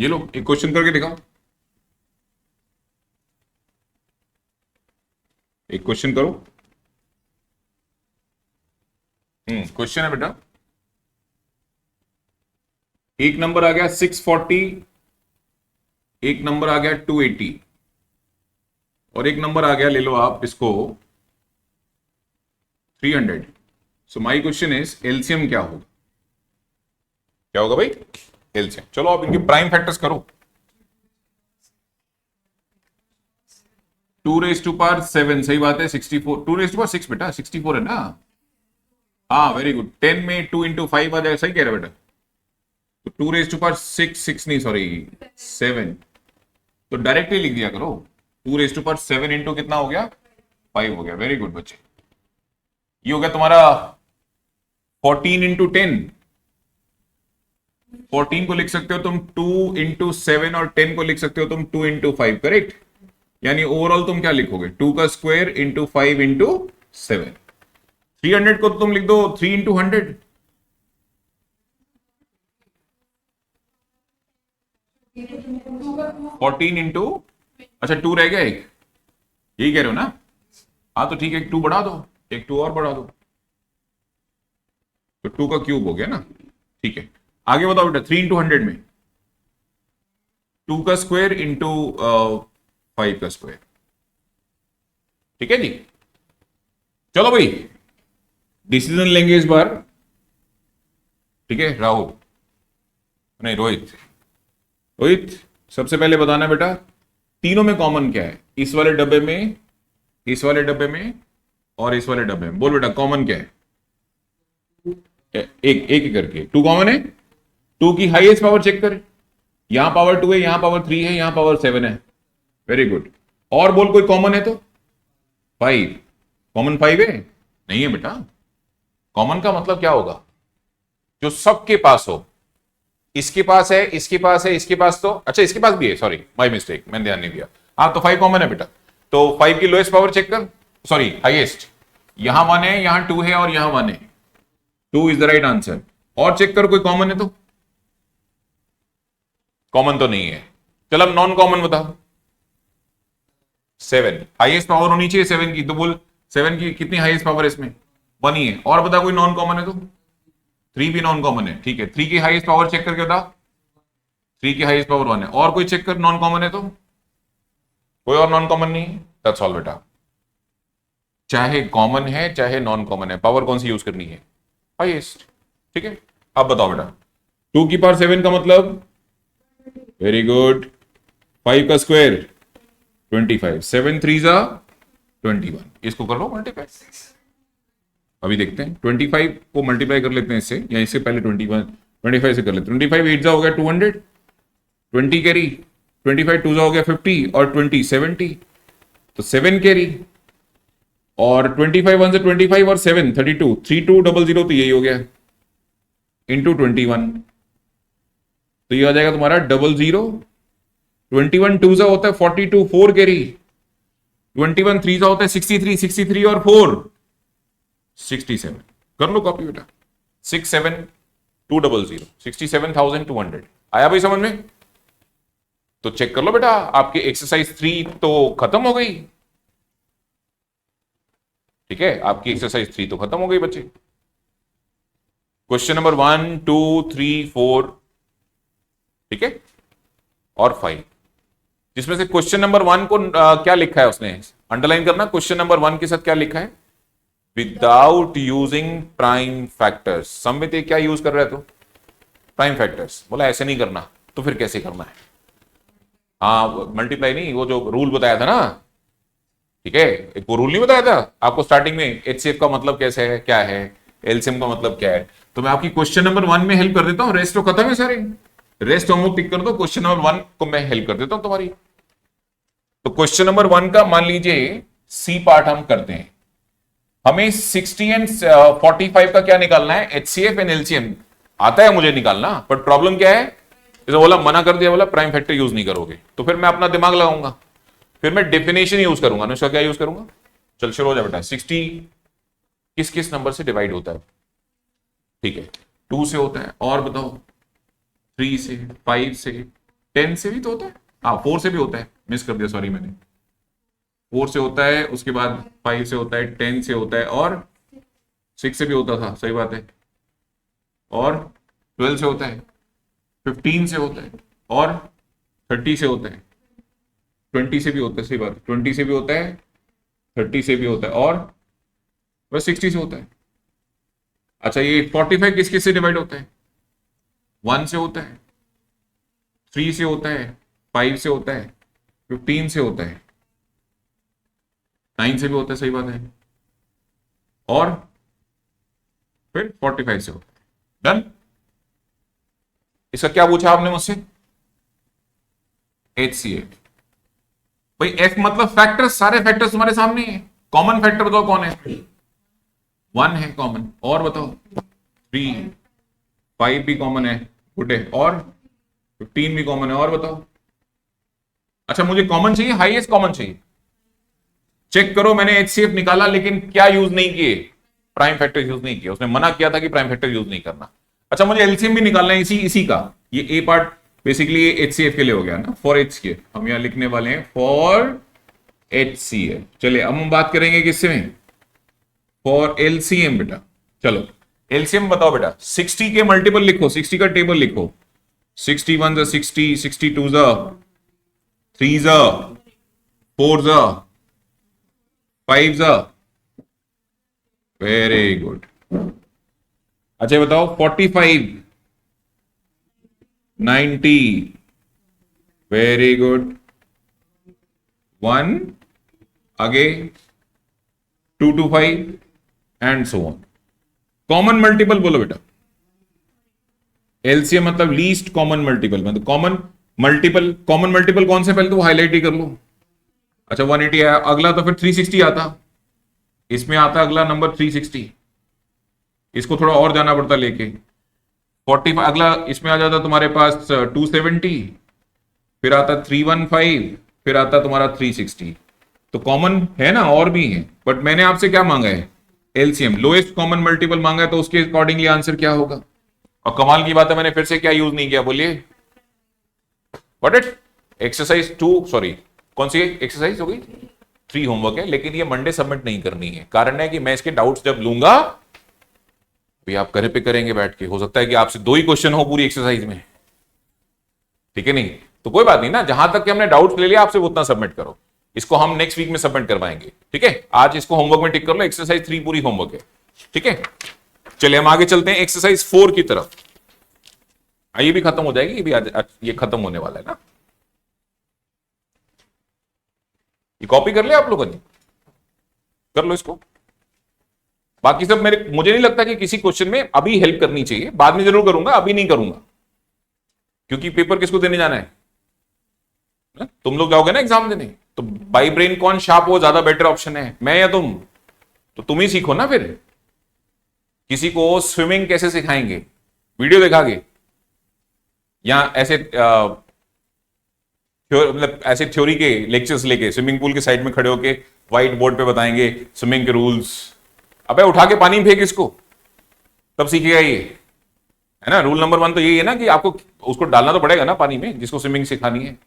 ये लो, एक क्वेश्चन करके दिखाओ। एक क्वेश्चन करो। क्वेश्चन है बेटा, एक नंबर आ गया 640, एक नंबर आ गया 280, और एक नंबर आ गया, ले लो आप इसको 300। So my question is LCM क्या होगा? क्या होगा भाई? एलसीएम। चलो आप इनके प्राइम फैक्टर्स करो। 2^7, सही बात है। 64, 2^6 बेटा, 64 है ना। हाँ वेरी गुड। 10 में 2 × 5 आ जाएगा, सही कह रहे बेटा। तो 2^6 नहीं सॉरी 7, तो डायरेक्टली लिख दिया करो। 2^7 इंटू कितना हो गया, 5 हो गया। वेरी गुड बच्चे, ये हो गया तुम्हारा 14 × 10। 14 को लिख सकते हो तुम 2 × 7 और 10 को लिख सकते हो तुम 2 × 5, करेक्ट। यानी ओवरऑल तुम क्या लिखोगे, 2 का स्क्वायर इंटू 5 इंटू 7। 300 को तुम लिख दो 3 × 100। फोर्टीन इंटू, अच्छा 2 रह गया एक, यही कह रहे हो ना। हाँ तो ठीक है, एक 2 बढ़ा दो, एक 2 और बढ़ा दो, तो 2 का क्यूब हो गया ना। ठीक है, आगे बताओ बेटा। 3 × 100 में 2 का स्क्वायर इंटू 5 का स्क्वायर। ठीक है जी, चलो भाई डिसीजन लेंगे इस बार। ठीक है राहुल, नहीं रोहित। रोहित सबसे पहले बताना बेटा, तीनों में कॉमन क्या है, इस वाले डब्बे में, इस वाले डब्बे में और इस वाले डब्बे में। बोल बेटा कॉमन क्या है। एक एक करके 2 कॉमन है। 2 की हाईएस्ट पावर चेक करें, यहां पावर 2 है, यहां पावर 3 है, यहां पावर 7 है। Very good. और बोल कोई कॉमन है तो 5। कॉमन 5 है, नहीं है बेटा। कॉमन का मतलब क्या होगा, जो सबके पास हो। इसके पास है, इसके पास है, इसके पास, तो अच्छा इसके पास भी है, सॉरी माय मिस्टेक, मैंने ध्यान नहीं दिया। हाँ तो 5 कॉमन है बेटा। तो 5 की लोएस्ट पावर चेक कर, सॉरी हाईएस्ट। यहां 1 है, यहां 2 है और यहां 1 है। 2 इज द राइट आंसर। और चेक कर कोई कॉमन है तो। कॉमन तो नहीं है। चल अब नॉन कॉमन बताओ। 7 हाईएस्ट पावर होनी चाहिए 7 की, तो बोल 7 की कितनी हाईएस्ट पावर है इसमें, 1 ही है। और बता कोई नॉन कॉमन है तो। 3 भी नॉन कॉमन है, ठीक है। 3 की हाईएस्ट पावर चेक करके बता। 3 की हाईएस्ट पावर 1 है। और कोई चेक कर नॉन कॉमन है तो। कोई और नॉन कॉमन नहीं है, दैट्स ऑल बेटा। चाहे कॉमन है चाहे नॉन कॉमन है, पावर कौन सी यूज करनी है, हाईएस्ट। ठीक है, अब बताओ बेटा 2 की पावर 7 का मतलब, वेरी गुड, 5 का स्क्वायर 25, 7 3 जा 21, इसको कर लो मल्टीप्लाई। अभी देखते हैं 25 को मल्टीप्लाई कर लेते हैं इससे, या इससे पहले 25 से कर लेते हैं। 25 8 जा हो गया 200, 20 कैरी, 25 2 जा हो गया 50 और 20 70, तो 7 कैरी। और 25 1 से 25 और 7 32, 3200, तो यही हो गया इंटू 21, तो ये आ जाएगा तुम्हारा 00। 21 2 जा होता है 42, 4 कैरी। 21 3 जा होता है 63, 63 और 4 67। कर लो कॉपी बेटा। 67200, 67,200 आया भाई समझ में। तो चेक कर लो बेटा, आपकी एक्सरसाइज 3 तो खत्म हो गई। ठीक है, आपकी एक्सरसाइज 3 तो खत्म हो गई बच्चे। क्वेश्चन नंबर 1 2 3 4, ठीक है, और 5, जिसमें से क्वेश्चन नंबर 1 को क्या लिखा है उसने, अंडरलाइन करना। क्वेश्चन नंबर 1 के साथ क्या लिखा है, without using prime factors. Sambit क्या यूज कर रहा है तो, प्राइम फैक्टर्स। बोला ऐसे नहीं करना, तो फिर कैसे करना है। हाँ मल्टीप्लाई नहीं, वो जो रूल बताया था ना, ठीक है, एक वो रूल नहीं बताया था आपको स्टार्टिंग में, एचसीएफ का मतलब कैसे है, क्या है, एलसीएम का मतलब क्या है। तो मैं आपकी क्वेश्चन नंबर 1 में हेल्प कर देता हूं, रेस्ट तो खत्म है सारे। रेस्ट होमवर्क टिक कर दो, क्वेश्चन नंबर 1 को मैं हेल्प कर देता हूं तुम्हारी। तो क्वेश्चन नंबर 1 का मान लीजिए सी पार्ट हम करते हैं। हमें 60 एंड 45 का क्या निकालना है, एचसीएफ एंड एलसीएम आता है मुझे निकालना, बट प्रॉब्लम क्या है, जैसे बोला मना कर दिया, बोला प्राइम फैक्टर यूज नहीं करोगे, तो फिर मैं अपना दिमाग लगाऊंगा, फिर मैं डेफिनेशन यूज करूंगा ना। इसका क्या यूज करूंगा, चल शुरू हो जाए बेटा। 60 किस किस नंबर से डिवाइड होता है, ठीक है, 2 से होता है, और बताओ 3 से, 5 से, 10 से भी तो होता है, हाँ 4 से भी होता है, मिस कर दिया सॉरी मैंने। 4 से होता है, उसके बाद 5 से होता है, 10 से होता है, और 6 से भी होता था, सही बात है, और 12 से होता है, 15 से होता है, और 30 से होता है, 20 से भी होता है, सही बात है, 20 से भी होता है, 30 से भी होता है, और बस 60 से होता है। अच्छा ये 45 किस किस से डिवाइड होता है, 1 से होता है, 3 से होता है, 5 से होता है, 15 से होता है, 9 से भी होता है, सही बात है, और फिर 45 से होता है। डन। इसका क्या पूछा आपने मुझसे? HCF। भाई एफ मतलब फैक्टर्स, सारे फैक्टर्स तुम्हारे सामने है। कॉमन फैक्टर बताओ कौन है? 1 है कॉमन, और बताओ 3, 5 भी कॉमन है, गुड है, और 15 भी कॉमन है, और बताओ। अच्छा मुझे कॉमन चाहिए, हाईएस्ट कॉमन चाहिए। चेक करो, मैंने HCF निकाला लेकिन क्या यूज नहीं किए? प्राइम फैक्टर यूज नहीं किया। उसने मना किया था कि प्राइम फैक्टर यूज नहीं करना। अच्छा मुझे एलसीएम भी निकालना है इसी का। ये ए पार्ट बेसिकली HCF के लिए हो गया ना, फॉर HCF हम यहां लिखने वाले हैं फॉर HCF। चलिए अब हम बात करेंगे किससे में? फॉर LCM बेटा। चलो LCM बताओ बेटा। 60 के मल्टीपल लिखो, 60 का टेबल लिखो। 61 जा 60, 62 जा 3 जा 4 जा 5 जा, वेरी गुड। अच्छा बताओ 45, 90, वेरी गुड। 1 आगे 225 and so on. Common multiple बोलो बेटा। एलसीएम मतलब लीस्ट कॉमन मल्टीपल, मतलब कॉमन मल्टीपल कौन से, पहले तो हाईलाइट ही कर लो। अच्छा 180 आया, अगला तो फिर 360 आता, इसमें आता अगला नंबर 360। इसको थोड़ा और जाना पड़ता लेके 45, अगला इसमें आ जाता तुम्हारे पास 270, फिर आता 315, फिर आता तुम्हारा 360। तो कॉमन है ना, और भी है, बट मैंने आपसे क्या मांगा है? एलसीएम, लोएस्ट कॉमन मल्टीपल मांगा है, तो उसके अकॉर्डिंगली आंसर क्या होगा? और कमाल की बात है, मैंने फिर से क्या यूज नहीं किया, बोलिए। What it? एक्सरसाइज 2, सॉरी कौन सी एक्सरसाइज हो गई? 3 होमवर्क है, लेकिन ये मंडे सबमिट नहीं करनी है। कारण है कि मैं इसके डाउट्स जब लूंगा भी आप घर पे करेंगे बैठ के, हो सकता है कि आपसे 2 ही क्वेश्चन हो पूरी एक्सरसाइज में, ठीक है नहीं? तो कोई बात नहीं ना, जहां तक कि हमने डाउट्स ले लिया आपसे उतना सबमिट करो। इसको हम नेक्स्ट वीक में सबमिट करवाएंगे, ठीक है? आज इसको होमवर्क में टिक कर लो, एक्सरसाइज 3 पूरी होमवर्क है, ठीक है? चलिए हम आगे चलते हैं एक्सरसाइज 4 की तरफ। ये भी खत्म हो जाएगी, ये भी आज ये खत्म होने वाला है ना। ये कॉपी कर ले आप लोगों ने, कर लो इसको। बाकी सब मुझे नहीं लगता कि किसी क्वेश्चन में अभी हेल्प करनी चाहिए, बाद में जरूर करूंगा, अभी नहीं करूंगा, क्योंकि पेपर किसको देने जाना है? तुम लोग जाओगे ना एग्जाम देने, तो बाई ब्रेन कौन शार्प हो ज्यादा बेटर ऑप्शन है, मैं या तुम? तो तुम ही सीखो ना फिर। किसी को स्विमिंग कैसे सिखाएंगे? वीडियो दिखा के, या ऐसे मतलब ऐसे थ्योरी के लेक्चर्स लेके स्विमिंग पूल के साइड में खड़े होके व्हाइट बोर्ड पे बताएंगे स्विमिंग के रूल्स? अबे उठा के पानी में फेंक इसको, तब सीखेगा ये, है ना? रूल नंबर 1 तो यही है ना कि आपको उसको डालना तो पड़ेगा ना पानी में, जिसको स्विमिंग सिखानी है।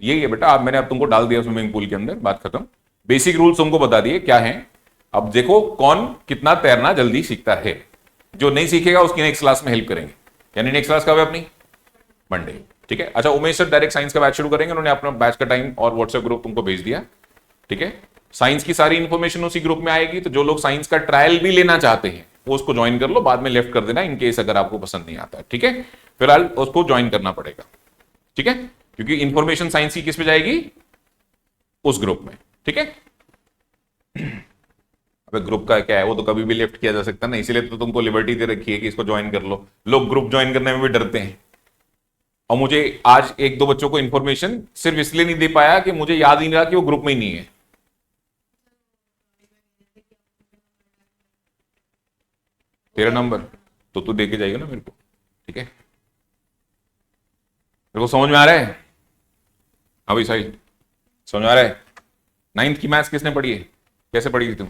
यही है बेटा, मैंने अब तुमको डाल दिया स्विमिंग पूल के अंदर, बात खत्म। बेसिक रूल्स तुमको बता दिए क्या है। अब देखो कौन कितना तैरना जल्दी सीखता है। जो नहीं सीखेगा उसकी नेक्स्ट क्लास में हेल्प करेंगे। यानी नेक्स्ट क्लास कब है अपनी? मंडे, ठीक है? अच्छा उमेश सर डायरेक्ट साइंस का बैच शुरू करेंगे, उन्होंने अपना बैच का टाइम और व्हाट्सएप ग्रुप तुमको भेज दिया, ठीक है? साइंस की सारी इंफॉर्मेशन उसी ग्रुप में आएगी, तो जो लोग साइंस का ट्रायल भी लेना चाहते हैं वो उसको ज्वाइन कर लो, बाद में लेफ्ट कर देना इन केस अगर आपको पसंद नहीं आता, ठीक है? फिलहाल उसको ज्वाइन करना पड़ेगा, ठीक है? क्योंकि इंफॉर्मेशन साइंस की किस पे जाएगी? उस ग्रुप में, ठीक है? अबे ग्रुप का क्या है, वो तो कभी भी लेफ्ट किया जा सकता है ना, इसीलिए तो तुमको लिबर्टी दे रखी है कि इसको ज्वाइन कर लो। लोग ग्रुप ज्वाइन करने में भी डरते हैं। और मुझे आज 1-2 बच्चों को इंफॉर्मेशन सिर्फ इसलिए नहीं दे पाया कि मुझे याद ही नहीं रहा कि वो ग्रुप में ही नहीं है। तेरा नंबर तो तू दे के जाएगा ना मेरे को, ठीक है? मेरे को समझ में आ रहा है? हाँ भाई सही समझ में आ रहा है? 9th की मैथ्स किसने पढ़ी है? कैसे पढ़ी थी तुम?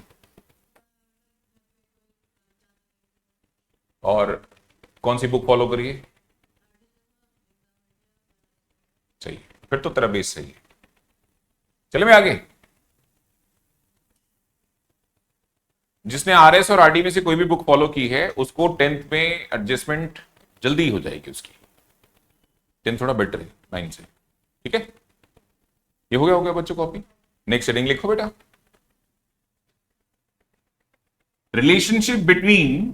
और कौन सी बुक फॉलो करिए? सही, फिर तो तेरा बेस सही है। चले मैं आगे। जिसने आरएस और आरडी में से कोई भी बुक फॉलो की है उसको 10th में एडजस्टमेंट जल्दी हो जाएगी उसकी। 10th थोड़ा बेटर है 9 से, ठीक है? ये हो गया बच्चों कॉपी। नेक्स्ट हेडिंग लिखो बेटा। Relationship between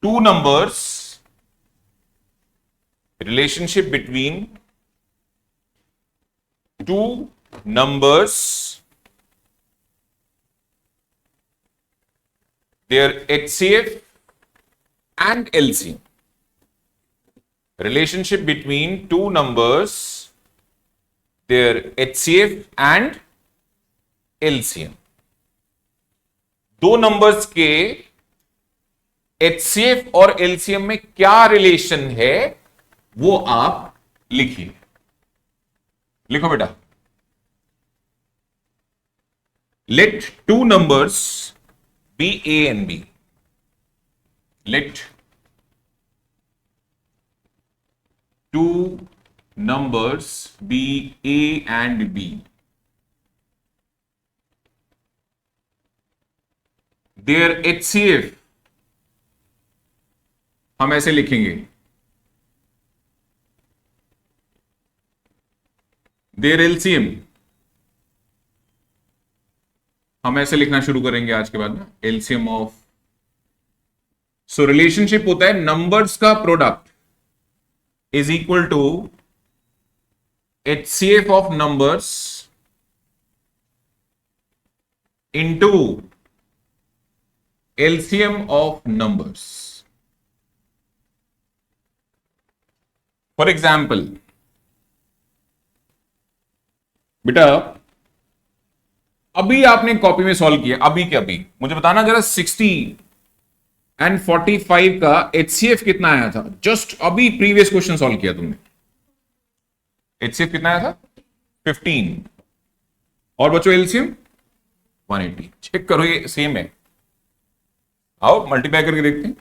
two numbers, relationship between two numbers, their HCF and LCM. Relationship between two numbers, their HCF and LCM. दो नंबर्स के HCF और LCM में क्या रिलेशन है वो आप लिखिए। लिखो बेटा। Let two numbers be A and B. Let two numbers be A and B. Their HCF हम ऐसे लिखेंगे, Their LCM हम ऐसे लिखना शुरू करेंगे आज के बाद ना, एलसीएम ऑफ। सो रिलेशनशिप होता है नंबर्स का product is equal to HCF of numbers into LCM of numbers. For example बेटा, अभी आपने कॉपी में सॉल्व किया, अभी के अभी मुझे बताना जरा 60 एंड 45 का एचसीएफ कितना आया था? जस्ट अभी प्रीवियस क्वेश्चन सॉल्व किया तुमने, एचसीएफ कितना आया था? 15। और बच्चों एलसीएम 180। चेक करो ये सेम है, आओ मल्टीप्लाई करके देखते हैं।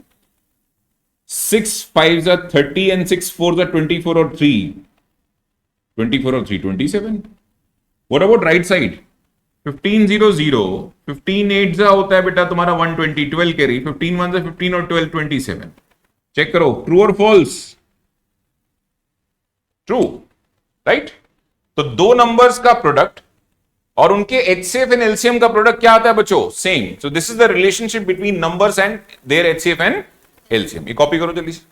6 5 30 एंड 6 4 24 और 3 24 और 3 27। What about right side? 15 0 0, 15 8 होता है बेटा तुम्हारा 120, 12 कैरी, 15 1 15 और 12 27। चेक करो ट्रू और फॉल्स? True, right. तो दो नंबर्स का प्रोडक्ट और उनके एचसीएफ एंड एलसीएम का प्रोडक्ट क्या आता है बच्चों? Same. So this is the relationship between numbers and their HCF and LCM. ये कॉपी करो जल्दी से,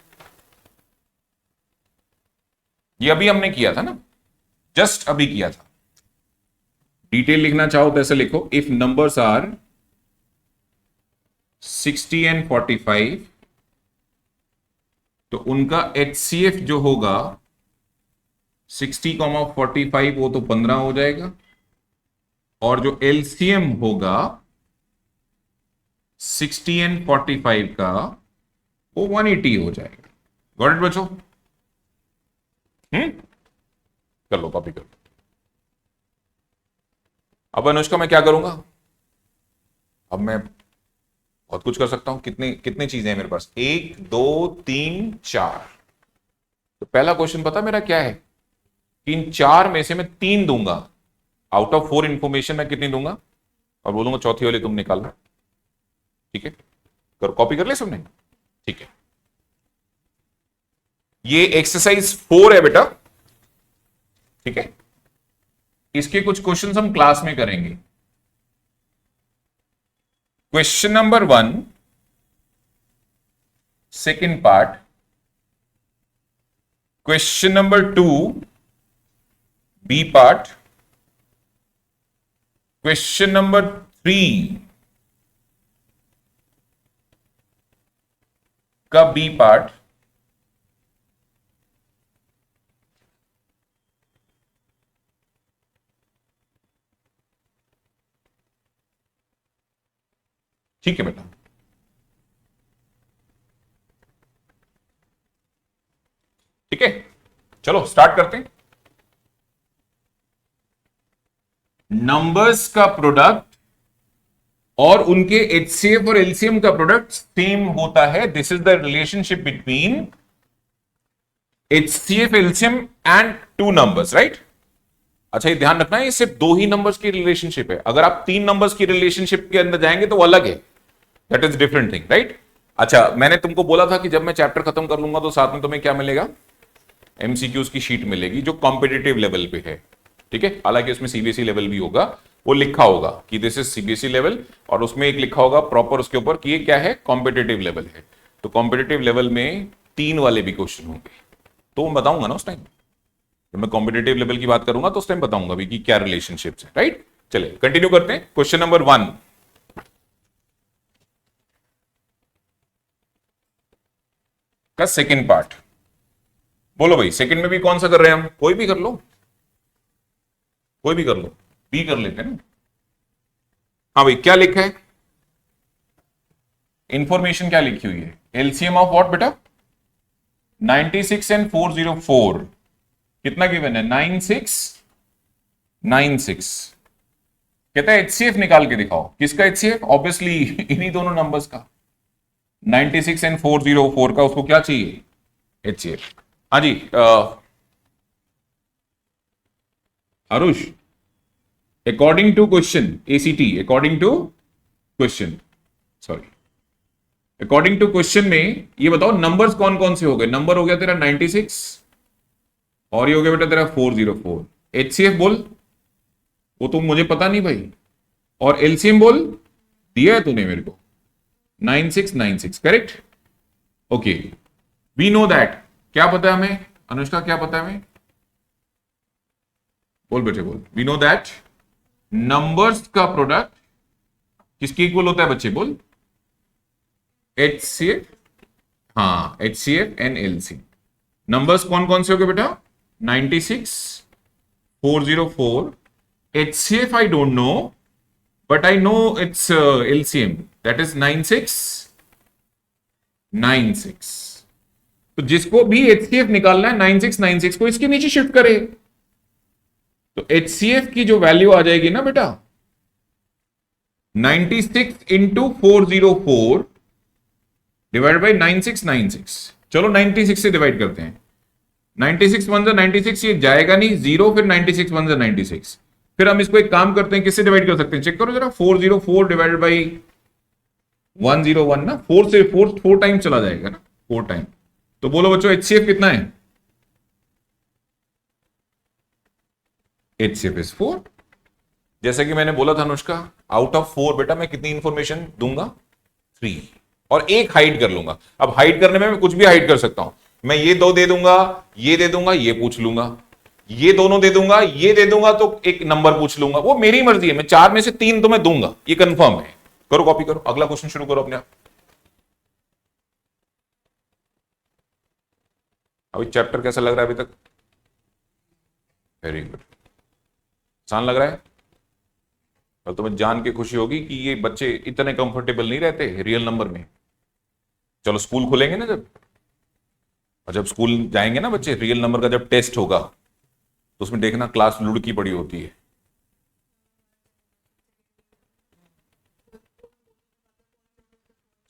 ये अभी हमने किया था ना, जस्ट अभी किया था। डिटेल लिखना चाहो तो ऐसे लिखो, इफ नंबर्स आर 60 एंड 45 तो उनका एचसीएफ जो होगा 60, 45 वो तो 15 हो जाएगा, और जो एलसीएम होगा 60 एंड 45 का वो 180 हो जाएगा। गॉट इट बच्चों? कर लो, कॉपी कर लो। अब अनुष्का मैं क्या करूंगा? अब मैं बहुत कुछ कर सकता हूं। कितनी चीजें हैं मेरे पास? 1 2 3 4। तो पहला क्वेश्चन पता मेरा क्या है? कि इन 4 में से मैं 3 दूंगा। आउट ऑफ 4 इंफॉर्मेशन मैं कितनी दूंगा? और बोलूंगा चौथी वाली तुम निकालना। ठीक है, कर कॉपी कर ले सबने? ठीक है, ये एक्सरसाइज 4 है बेटा। ठीक है, इसके कुछ क्वेश्चंस हम क्लास में करेंगे। Question number 1 second part, question number 2 b part, question number 3 का बी पार्ट, ठीक है बेटा। ठीक है, चलो स्टार्ट करते हैं। नंबर्स का प्रोडक्ट और उनके एचसीएफ और एलसीएम का प्रोडक्ट सेम होता है। This is the relationship between HCF, LCM and two numbers, right. अच्छा, ये ध्यान रखना है, ये सिर्फ 2 ही नंबर्स की रिलेशनशिप है। अगर आप 3 नंबर्स की रिलेशनशिप के अंदर जाएंगे तो वो अलग है, that is different thing, right. अच्छा, मैंने तुमको बोला था कि जब मैं चैप्टर खत्म कर लूंगा तो साथ में तुम्हें क्या मिलेगा? एमसीक्यूज की शीट मिलेगी जो कॉम्पिटिटिव लेवल पे है। ठीक है, हालांकि उसमें सीबीएसई लेवल भी होगा, वो लिखा होगा कि दिस इज सीबीएसई लेवल, और उसमें एक लिखा होगा प्रॉपर उसके ऊपर कि ये क्या है, कॉम्पिटिटिव लेवल है। तो कॉम्पिटिटिव लेवल में 3 वाले भी क्वेश्चन होंगे, तो मैं बताऊंगा ना उस टाइम। जब मैं कॉम्पिटेटिव लेवल की बात करूंगा तो उस टाइम बताऊंगा भी कि क्या रिलेशनशिप्स है, राइट। चलिए कंटिन्यू करते हैं। क्वेश्चन नंबर 1 का सेकंड पार्ट। बोलो भाई, सेकंड में भी कौन सा कर रहे हैं हम? कोई भी कर लो, कोई भी कर लो, बी कर लेते हैं ना। हाँ भाई, क्या लिखा है? इंफॉर्मेशन क्या लिखी हुई है? एलसीएम ऑफ व्हाट बेटा? 96 एंड 404 कितना गिवन है? 9696। कहता है एचसीएफ निकाल के दिखाओ। किसका एचसीएफ? ऑब्वियसली इन्हीं दोनों नंबर्स का, 96 एंड 404 का। उसको क्या चाहिए? एचसीएफ। हाँ जी Aarush, according to question ACT, according to question, sorry, according to question में ये बताओ नंबर्स कौन कौन से हो गए? नंबर हो गया तेरा 96 और ये हो गया बेटा तेरा 404। एचसीएफ बोल, वो तो मुझे पता नहीं भाई। और एलसीएम बोल, दिया है तूने मेरे को 9696, correct. Okay, we know that. क्या पता है हमें अनुष्का, क्या पता है हमें? बोल बेटे बोल। वी नो दैट नंबर्स का प्रोडक्ट किसके इक्वल होता है बच्चे? बोल। एचसीएफ, हाँ एचसीएफ एंड एलसी। नंबर्स कौन कौन से हो गए बेटा? 96 404। HCF I don't know, but I know its LCM, that is 9696। तो जिसको भी HCF निकालना है 9696 को इसके नीचे शिफ्ट करे, तो HCF की जो वैल्यू आ जाएगी ना बेटा 96 इंटू 404 डिवाइड बाई 9696। चलो 96 से डिवाइड करते हैं। 96 1 96, ये जाएगा नहीं, 0, फिर 96 1 96। फिर हम इसको एक काम करते हैं, किससे डिवाइड कर सकते हैं? चेक करो जरा। 404 डिवाइडेड बाई 101 ना, 4 से 4 टाइम चला जाएगा ना, 4 टाइम। तो बोलो बच्चों एचसीएफ कितना है? HCF is 4। जैसे कि मैंने बोला था अनुष्का, आउट ऑफ 4 बेटा मैं कितनी इंफॉर्मेशन दूंगा? 3, और एक हाइड कर लूंगा। अब हाइड करने में मैं कुछ भी हाइड कर सकता हूं। मैं ये 2 दे दूंगा, ये दे दूंगा, ये पूछ लूंगा, ये दोनों दे दूंगा, ये दे दूंगा, तो एक नंबर पूछ लूंगा। वो मेरी मर्जी है, मैं 4 में से 3 तो मैं दूंगा, ये कंफर्म है। करो कॉपी करो, अगला क्वेश्चन शुरू करो अपने आप। अभी चैप्टर कैसा लग रहा है अभी तक? वेरी गुड, आसान लग रहा है। और तुम्हें जान के खुशी होगी कि ये बच्चे इतने कंफर्टेबल नहीं रहते रियल नंबर में। चलो स्कूल खुलेंगे ना जब, और जब स्कूल जाएंगे ना बच्चे, रियल नंबर का जब टेस्ट होगा तो उसमें देखना क्लास लुढ़की पड़ी होती है।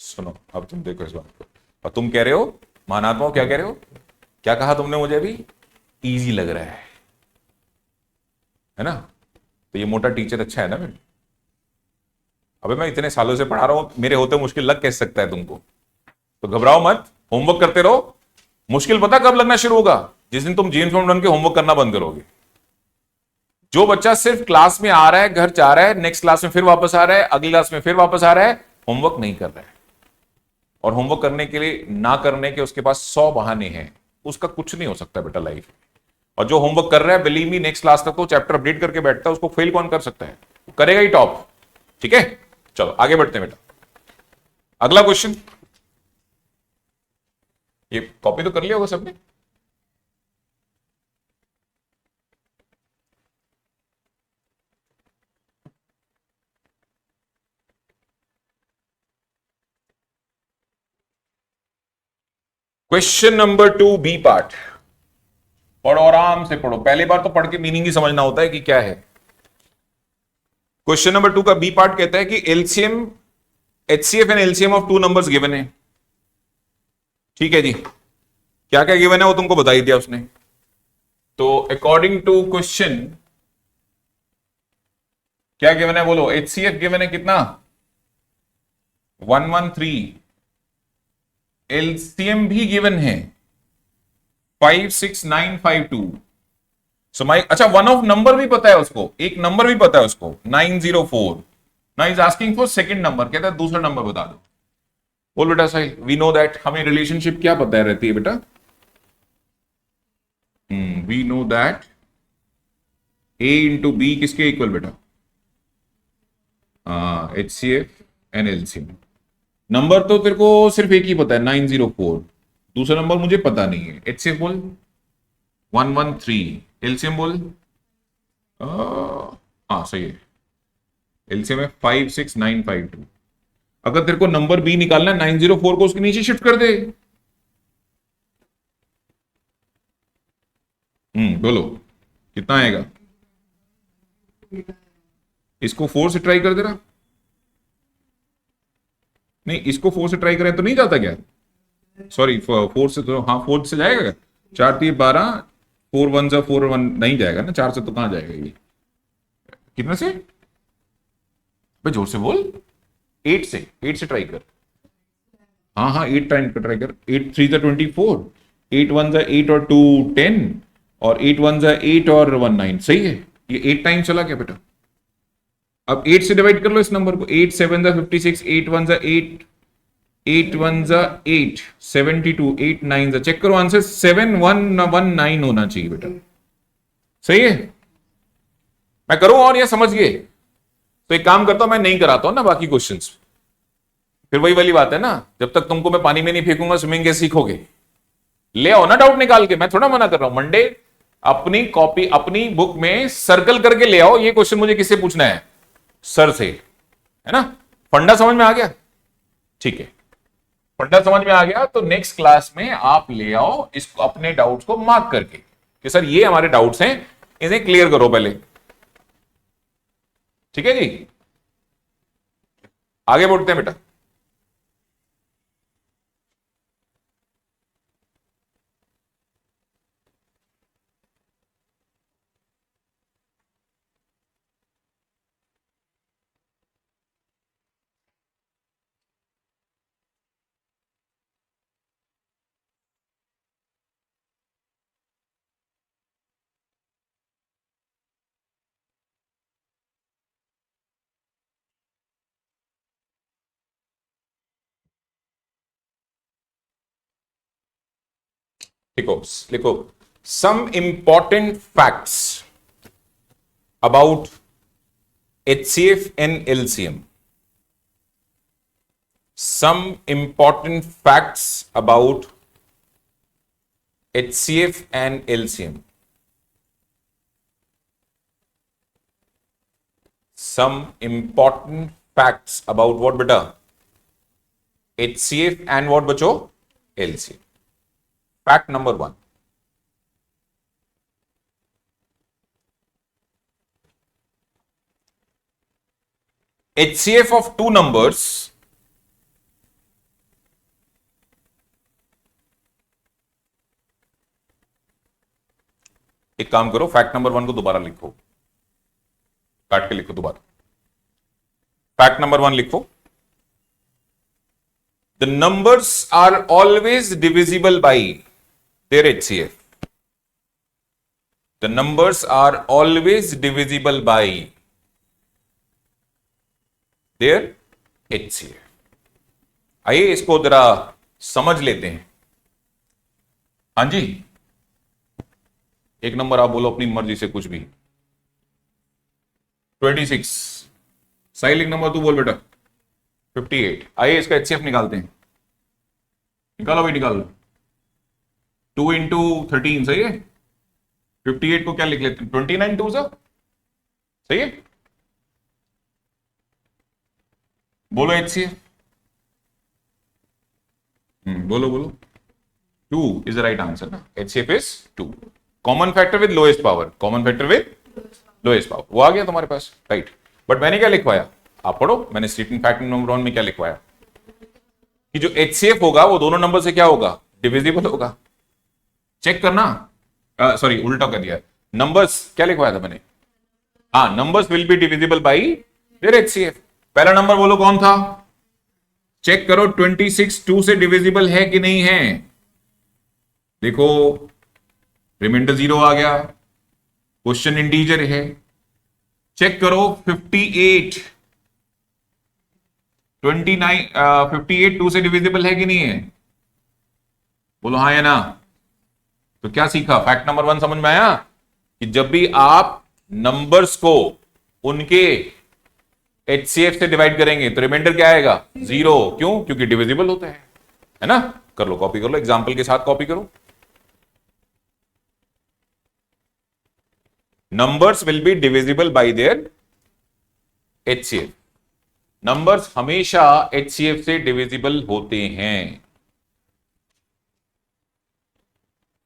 सुनो अब तुम देखो इस बात को, और तुम कह रहे हो महानात्मा, क्या कह रहे हो? क्या कहा तुमने मुझे अभी? इजी लग रहा है ना? तो ये मोटा टीचर अच्छा है ना फिर? अबे मैं इतने सालों से पढ़ा रहा हूं, मेरे होते मुश्किल लग कैसे सकता है तुमको? तो घबराओ मत, होमवर्क करते रहो। मुश्किल पता कब लगना शुरू होगा? जिस दिन तुम जीन्स में बन के होमवर्क करना बंद करोगे। जो बच्चा सिर्फ क्लास में आ रहा है, घर जा रहा है, नेक्स्ट क्लास में फिर वापस आ रहा है, अगली क्लास में फिर वापस आ रहा है, होमवर्क नहीं कर रहा है, और होमवर्क करने के लिए ना करने के उसके पास 100 बहाने हैं, उसका कुछ नहीं हो सकता बेटा लाइफ में। और जो होमवर्क कर रहा है, बिलीव मी, नेक्स्ट क्लास तक तो चैप्टर अपडेट करके बैठता है, उसको फेल कौन कर सकता है? करेगा ही टॉप। ठीक है, चलो आगे बढ़ते हैं बेटा। अगला क्वेश्चन, ये कॉपी तो कर लिया होगा सबने? Question number 2 b part. पढ़ो, आराम से पढ़ो, पहली बार तो पढ़ के मीनिंग ही समझना होता है कि क्या है। क्वेश्चन नंबर 2 का बी पार्ट कहता है कि LCM, HCF and LCM of 2 numbers given है। ठीक है जी, क्या क्या गिवन है वो तुमको बता ही दिया उसने। तो अकॉर्डिंग टू क्वेश्चन क्या गिवन है बोलो? एचसीएफ गिवन है कितना? 113। एलसीएम भी गिवन है 56952। सो माई, अच्छा वन ऑफ नंबर भी पता है उसको, एक नंबर भी पता है उसको 904। Now is asking for second number, कहता है दूसरा नंबर बता दो। बोल बेटा साहिल, वी नो दैट, हमें रिलेशनशिप क्या पता है रहती है बेटा? We know that a into b किसके इक्वल बेटा? H C F and LCM. Number तो तेरे को सिर्फ एक ही पता है 904, दूसरा नंबर मुझे पता नहीं है। एच सी एफ बोल 113, एलसीएम बोल हाँ सही है, एलसीएम है 56952। अगर तेरे को नंबर बी निकालना है 904 को उसके नीचे शिफ्ट कर दे। बोलो कितना आएगा? इसको 4 से ट्राई कर दे रहा। नहीं, इसको 4 से ट्राई करें तो नहीं जाता क्या? सॉरी 4 से तो, हाँ 4 से जाएगा क्या? 4 3 12, 4 1 जा 4 1 नहीं जाएगा ना, 4 से तो कहां जाएगा ये? कितने से भाई? जोर से बोल। 8 से, 8 से ट्राई कर। हाँ हाँ 8 टाइम का ट्राई कर। 8 3 जा 24, 8 1 जा 8 और 2 10, और 8 1 जा 8 और 1 9। सही है, ये 8 टाइम चला क्या बेटा? अब 8 से डिवाइड कर लो इस नंबर को। 8 7 जा 56, 8 1 जा 8, 8 1 जा 8 72, 8 9 जा, चेक करो आंसर 7 1 1 9 होना चाहिए बेटा। सही है, मैं करूं और ये समझ गए? तो एक काम करता हूं, मैं नहीं कराता हूं ना बाकी क्वेश्चंस। फिर वही वाली बात है ना, जब तक तुमको मैं पानी में नहीं फेंकूंगा स्विमिंग कैसे सीखोगे? ले आओ ना डाउट निकाल के, मैं थोड़ा मना कर रहा हूं। मंडे अपनी कॉपी अपनी बुक में सर्कल करके ले आओ, ये क्वेश्चन मुझे किससे पूछना है? सर से, है ना? फंडा समझ में आ गया? ठीक है, फंडा समझ में आ गया तो नेक्स्ट क्लास में आप ले आओ इसको, अपने डाउट्स को मार्क करके कि सर ये हमारे डाउट्स हैं, इन्हें क्लियर करो पहले। ठीक है जी, आगे बढ़ते हैं बेटा। लिखो लिखो, some important facts about HCF and LCM. Some important facts about HCF and LCM. Some important facts about what beta? HCF and what बचो? LCM. Fact number 1. HCF of two numbers एक काम करो, फैक्ट नंबर 1 को दोबारा लिखो, काट के लिखो दोबारा। फैक्ट नंबर 1 लिखो, the numbers are always divisible by their HCF. The numbers are always divisible by their HCF. आइए इसको जरा समझ लेते हैं। हाँ जी, एक नंबर आप बोलो अपनी मर्जी से कुछ भी। 26। सही लिख नंबर तू बोल बेटा। 58। आइए इसका HCF निकालते हैं। निकालो भाई निकालो। 2 इंटू 13 सही है। 58 को क्या लिख लेते हैं? 29 टू सा सही है। बोलो HCF। बोलो बोलो। 2 इज द राइट आंसर ना। HCF is 2। Common factor with lowest power, common factor with lowest power, वो आ गया तुम्हारे पास, राइट। बट मैंने क्या लिखवाया? आप पढ़ो, मैंने स्टेटमेंट फैक्ट नंबर 1 में क्या लिखवाया कि जो HCF होगा वो दोनों नंबर से क्या होगा? डिविजिबल होगा। चेक करना, सॉरी उल्टा कर दिया। नंबर्स क्या लिखवाया था मैंने? हाँ, numbers will be divisible by their HCF। पहला नंबर बोलो कौन था? चेक करो 26 2 से डिविजिबल है कि नहीं है। देखो रिमाइंडर 0 आ गया, क्वेश्चन इंटीजर है। चेक करो 58 2 से डिविजिबल है कि नहीं है? बोलो हाँ या ना। तो क्या सीखा? फैक्ट नंबर 1 समझ में आया कि जब भी आप नंबर्स को उनके HCF से डिवाइड करेंगे तो रिमाइंडर क्या आएगा? 0। क्यों? क्योंकि डिविजिबल होता है ना? कर लो, कॉपी कर लो, एग्जाम्पल के साथ कॉपी करो। Numbers will be divisible by their HCF। Numbers हमेशा HCF से डिविजिबल होते हैं।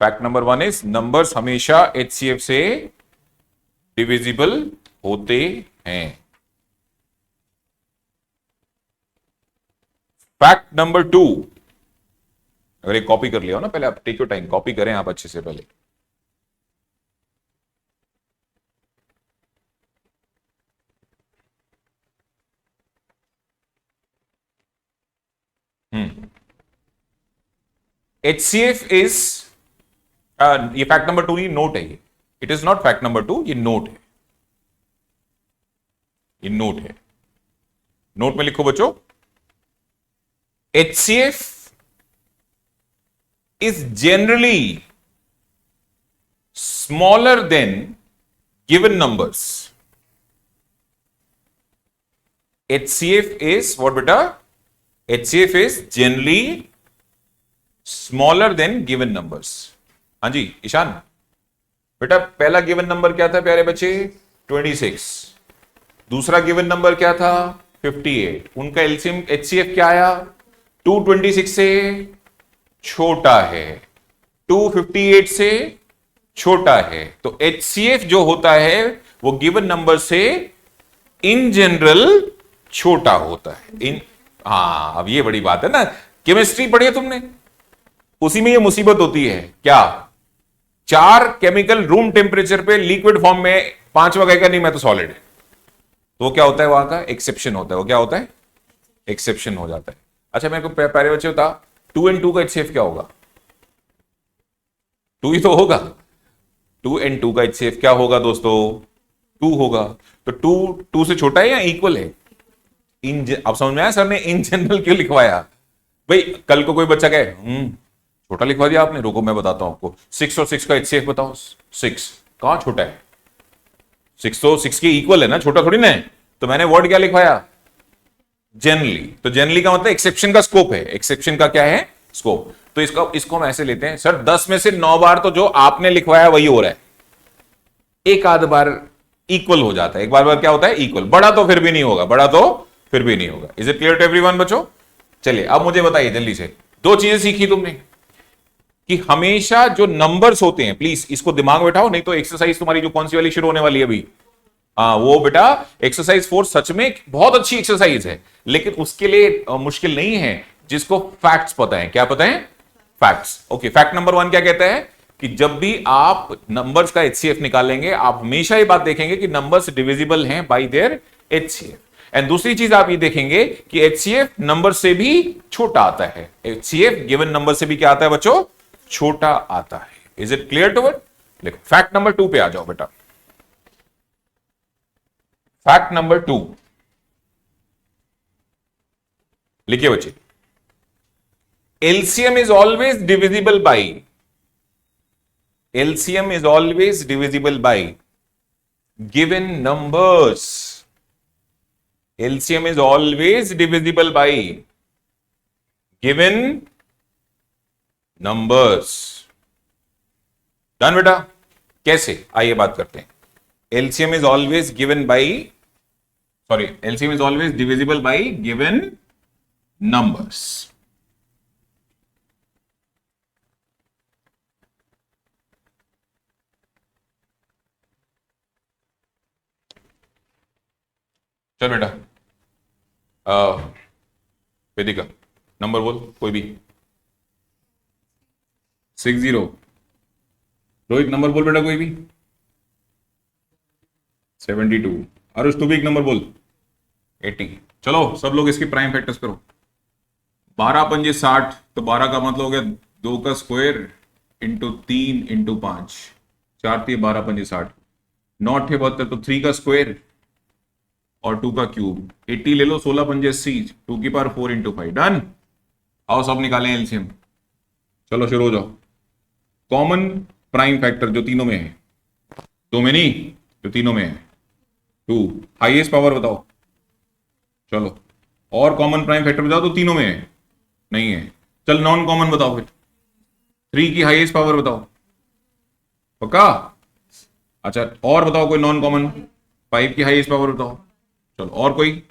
फैक्ट नंबर 1 इज नंबर्स हमेशा HCF से डिविजिबल होते हैं। फैक्ट नंबर 2, अगर एक कॉपी कर लिया हो ना, पहले आप टेक योर टाइम, कॉपी करें आप अच्छे से पहले। HCF इज, ये फैक्ट नंबर 2 ये नोट है, ये it is not fact number 2, ये नोट है, ये नोट है। नोट में लिखो बच्चों, HCF is generally smaller than given numbers. HCF is what beta? HCF is generally smaller than given numbers. हाँ जी ईशान बेटा, पहला गिवन नंबर क्या था प्यारे बच्चे? 26। दूसरा गिवन नंबर क्या था? 58। उनका एलसीएम HCF क्या आया? 226 से छोटा है, 258 से छोटा है। तो HCF जो होता है वो गिवन नंबर से इन जनरल छोटा होता है। हाँ, अब ये बड़ी बात है ना, केमिस्ट्री पढ़ी है तुमने, उसी में ये मुसीबत होती है। क्या 4 केमिकल रूम टेम्परेचर पे लिक्विड फॉर्म में, 5वां कहेगा नहीं मैं तो सॉलिड है, तो वो क्या होता है? वहां का एक्सेप्शन होता है। वो क्या होता है? एक्सेप्शन हो जाता है। अच्छा मेरे को प्यारे बच्चे बता, 2 and 2 का HCF क्या होगा? 2 ही तो होगा। 2 and 2 का HCF क्या होगा दोस्तों? 2 होगा। तो 2 से छोटा है या इक्वल है? अब समझ में आया सर ने इन जनरल क्यों लिखवाया? भाई कल को कोई बच्चा कहे छोटा लिखवा दिया आपने, रुको मैं बताता हूं आपको। 6 और 6 का HCF बताओ। 6 कहां छोटा है? 6 तो 6 के इक्वल है ना, छोटा थोड़ी ना है। तो मैंने वर्ड क्या लिखवाया? जनरली। तो जनरली का मतलब एक्सेप्शन का स्कोप है। एक्सेप्शन का क्या है? स्कोप। तो इसको हम ऐसे लेते हैं, सर 10 में से 9 बार तो जो आपने लिखवाया वही हो रहा है, एक आध बार इक्वल हो जाता है। एक बार क्या होता है? इक्वल। बड़ा तो फिर भी नहीं होगा, बड़ा तो फिर भी नहीं होगा। Is it clear to everyone बच्चों? चलिए अब मुझे बताइए जल्दी से, 2 चीजें सीखी तुमने कि हमेशा जो नंबर्स होते हैं, प्लीज इसको दिमाग में बैठाओ, नहीं तो एक्सरसाइज तुम्हारी जो कौन सी वाली शुरू होने वाली है अभी, वो बेटा एक्सरसाइज 4 सच में बहुत अच्छी एक्सरसाइज है, लेकिन उसके लिए मुश्किल नहीं है जिसको फैक्ट्स पता है। क्या पता है? फैक्ट्स। ओके, फैक्ट नंबर 1 क्या कहता है कि जब भी आप नंबर्स का HCF निकालेंगे, आप हमेशा ये बात देखेंगे कि नंबर्स डिविजिबल हैं बाय देयर HCF। एंड दूसरी चीज आप ये देखेंगे कि HCF नंबर से भी छोटा आता है। HCF गिवन नंबर से भी क्या आता है बच्चों? छोटा आता है। Is it clear to it? देखो फैक्ट नंबर 2 पे आ जाओ बेटा। फैक्ट नंबर 2 लिखिए बच्चे, LCM is always divisible by, LCM is always divisible by given numbers. LCM is always divisible by given numbers. Done बेटा? कैसे? आइए बात करते हैं। LCM is always given by, sorry, LCM is always divisible by given numbers. चल बेटा, वेदिका number बोल कोई भी। 60। रोहित नंबर बोल बेटा कोई भी। 72। आरुष तू भी एक नंबर बोल। 80। चलो सब लोग इसकी प्राइम फैक्टर्स करो। 12 पंजे 60, तो 12 का मतलब हो गया 2 का स्क्वायर इंटू 3 इंटू 5, 4 थी 12 पंजे 60, 9 थे 72, तो 3 का स्क्वायर और 2 का क्यूब। 80 ले लो, 16 पंजे 80, 2 की पावर 4 इंटू 5। डन। आओ सब निकालें एलसीएम। चलो शुरू हो जाओ। कॉमन प्राइम फैक्टर जो तीनों में है, दो में नहीं, जो तीनों में है, 2। हाईएस्ट पावर बताओ, चलो। और कॉमन प्राइम फैक्टर बताओ तो तीनों में है, नहीं है। चल नॉन कॉमन बताओ फिर, 3 की हाईएस्ट पावर बताओ, पक्का? अच्छा और बताओ कोई नॉन कॉमन, 5 की हाईएस्ट पावर बताओ, चलो। और कोई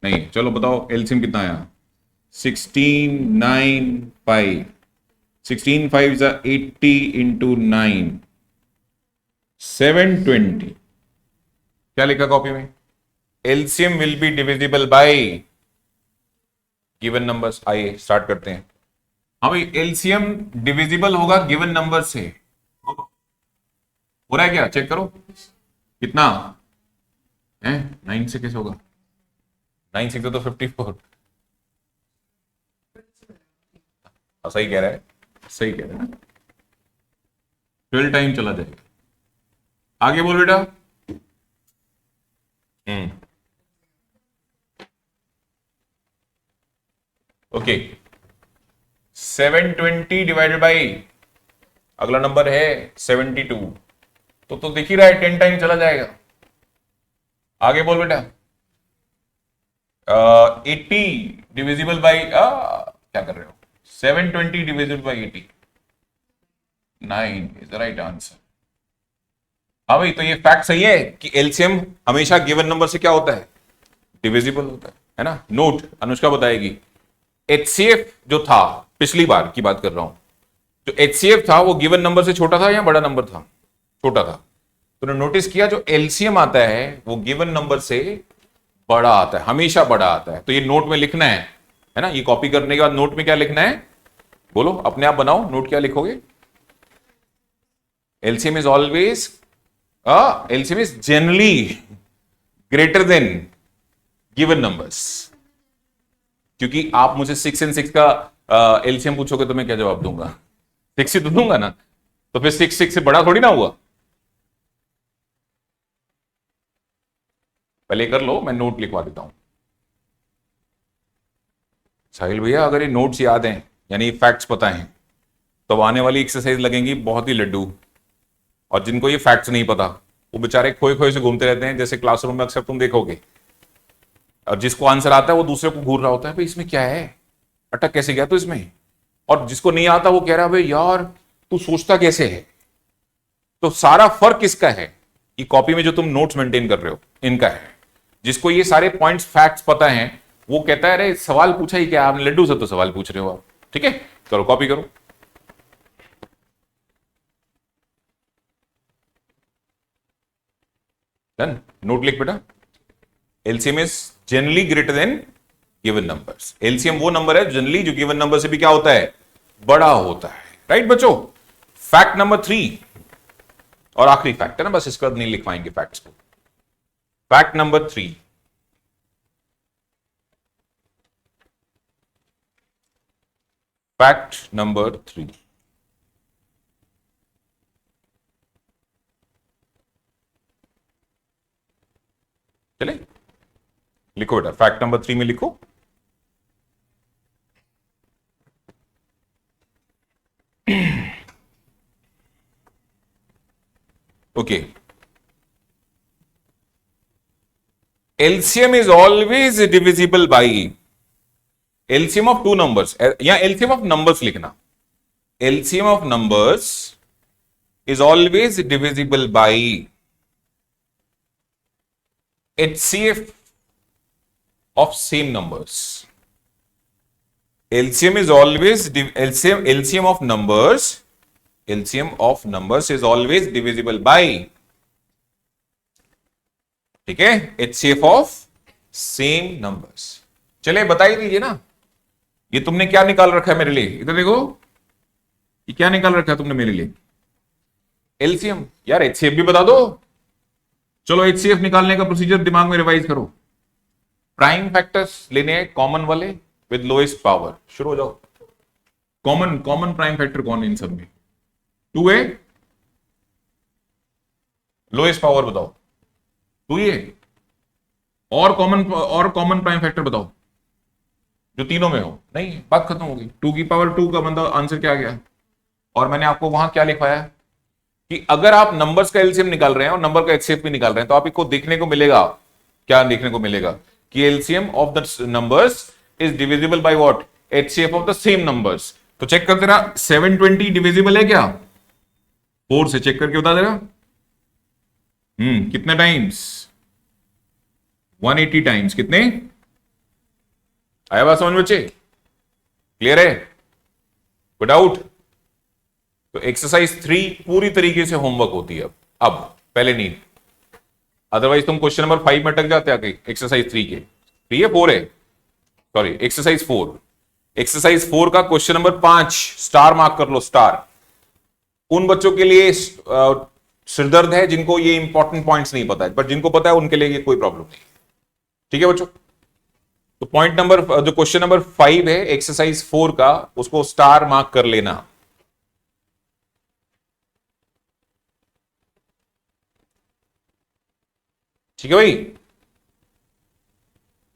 नहीं, चलो बताओ एलसीएम कितना आया? 16 9 5, 16 5 is 80 into 9, 720। क्या लिखा कॉपी में? LCM will be divisible by given numbers. आइए स्टार्ट करते हैं। हाँ भाई, एलसीएम डिविजिबल होगा गिवन नंबर से। हो रहा है क्या? चेक करो कितना है। 9 से कैसे होगा? 9 6 तो 54। सही कह रहा है, सही कह रहा है ना। 12 टाइम चला जाएगा। आगे बोल बेटा। ओके, 720 डिवाइडेड बाई अगला नंबर है 72, तो दिख ही रहा है 10 टाइम चला जाएगा। आगे बोल बेटा। 80 डिविजिबल बाई क्या कर रहे हो? 720 divisible by 80, 9 is the right answer. हाँ भाई, तो ये फैक्ट सही है कि एलसीएम हमेशा गिवन नंबर से क्या होता है? डिविजिबल होता है ना। नोट अनुष्का बताएगी। एचसीएफ जो था, पिछली बार की बात कर रहा हूं, जो एचसीएफ था वो गिवन नंबर से छोटा था या बड़ा नंबर था? छोटा था। तूने नोटिस किया जो एलसीएम आता है वो गिवन नंबर से बड़ा आता है, हमेशा बड़ा आता है। तो ये नोट में लिखना है ना। ये कॉपी करने के बाद नोट में क्या लिखना है? बोलो, अपने आप बनाओ नोट। क्या लिखोगे? LCM is always LCM is generally greater than given numbers. क्योंकि आप मुझे 6 and 6 का एलसीएम पूछोगे तो मैं क्या जवाब दूंगा? 6 ही तो दूंगा ना। तो फिर 6 6 से बड़ा थोड़ी ना हुआ। पहले कर लो, मैं नोट लिखवा देता हूं। साहिल भैया, अगर ये नोट्स याद हैं यानी फैक्ट्स पता हैं, तो आने वाली एक्सरसाइज लगेंगी बहुत ही लड्डू। और जिनको ये फैक्ट्स नहीं पता वो बेचारे खोए खोए से घूमते रहते हैं, जैसे क्लासरूम में अक्सर तुम देखोगे। और जिसको आंसर आता है वो दूसरे को घूर रहा होता है, भाई इसमें क्या है, अटक कैसे गया तो इसमें। और जिसको नहीं आता वो कह रहा है भाई यार तू सोचता कैसे है। तो सारा फर्क किसका है? ये कॉपी में जो तुम नोट्स मेंटेन कर रहे हो इनका है। जिसको ये सारे पॉइंट्स फैक्ट्स पता है वो कहता है अरे सवाल पूछा ही क्या आपने, लड्डू से तो सवाल पूछ रहे हो आप। ठीक है, चलो कॉपी करो। डन। नोट लिख बेटा। LCM is generally greater than given numbers. LCM वो नंबर है जनरली जो गिवन नंबर से भी क्या होता है? बड़ा होता है। राइट बच्चों। फैक्ट नंबर 3 और आखिरी फैक्ट है ना, बस इसके बाद नहीं लिखवाएंगे फैक्ट्स को। Fact number 3, fact number 3। चले लिखो बेटा, फैक्ट नंबर 3 में लिखो। Okay, LCM is always divisible by LCM of to numbers, या एलसीएम ऑफ नंबर्स लिखना। LCM of numbers is always divisible by HCF of same numbers. LCM is always LCM of numbers is always divisible by, ठीक है, HCF of same numbers। चले बता ही दीजिए ना, ये तुमने क्या निकाल रखा है मेरे लिए? इधर देखो, ये क्या निकाल रखा है तुमने मेरे लिए? एलसीएम। यार HCF भी बता दो। चलो HCF निकालने का प्रोसीजर दिमाग में रिवाइज करो। प्राइम फैक्टर्स लेने हैं कॉमन वाले विद लोएस्ट पावर। शुरू हो जाओ। कॉमन प्राइम फैक्टर कौन है इन सब में? 2 है। लोएस्ट पावर बताओ, 2 ही है। और कॉमन प्राइम फैक्टर बताओ जो तीनों में हो। नहीं, बात खत्म हो गई। 2 की पावर 2 का मतलब आंसर क्या आ गया? और मैंने आपको वहां क्या लिखवाया कि अगर आप नंबर्स का एलसीएम निकाल रहे हैं और नंबर का एचसीएफ भी निकाल रहे हैं तो आपको देखने को मिलेगा, क्या देखने को मिलेगा कि LCM of the numbers is divisible by what, HCF of the same numbers. तो चेक कर देना 720 डिविजिबल है क्या 4 से, चेक करके बता देगा। कितने टाइम्स, 180 टाइम्स। कितने आया बात समझ बच्चे, क्लियर है, कोई डाउट? तो एक्सरसाइज 3 पूरी तरीके से होमवर्क होती है अब पहले नहीं, अदरवाइज तुम क्वेश्चन नंबर 5 में अटक जाते आगे एक्सरसाइज 3 के। 3 है 4 है, सॉरी एक्सरसाइज 4। एक्सरसाइज 4 का क्वेश्चन नंबर 5 स्टार मार्क कर लो, स्टार। उन बच्चों के लिए सिरदर्द है जिनको ये इंपॉर्टेंट पॉइंट्स नहीं पता है, बट जिनको पता है उनके लिए ये कोई प्रॉब्लम नहीं। ठीक है बच्चों, तो पॉइंट नंबर जो क्वेश्चन नंबर 5 है एक्सरसाइज 4 का, उसको स्टार मार्क कर लेना। ठीक है भाई,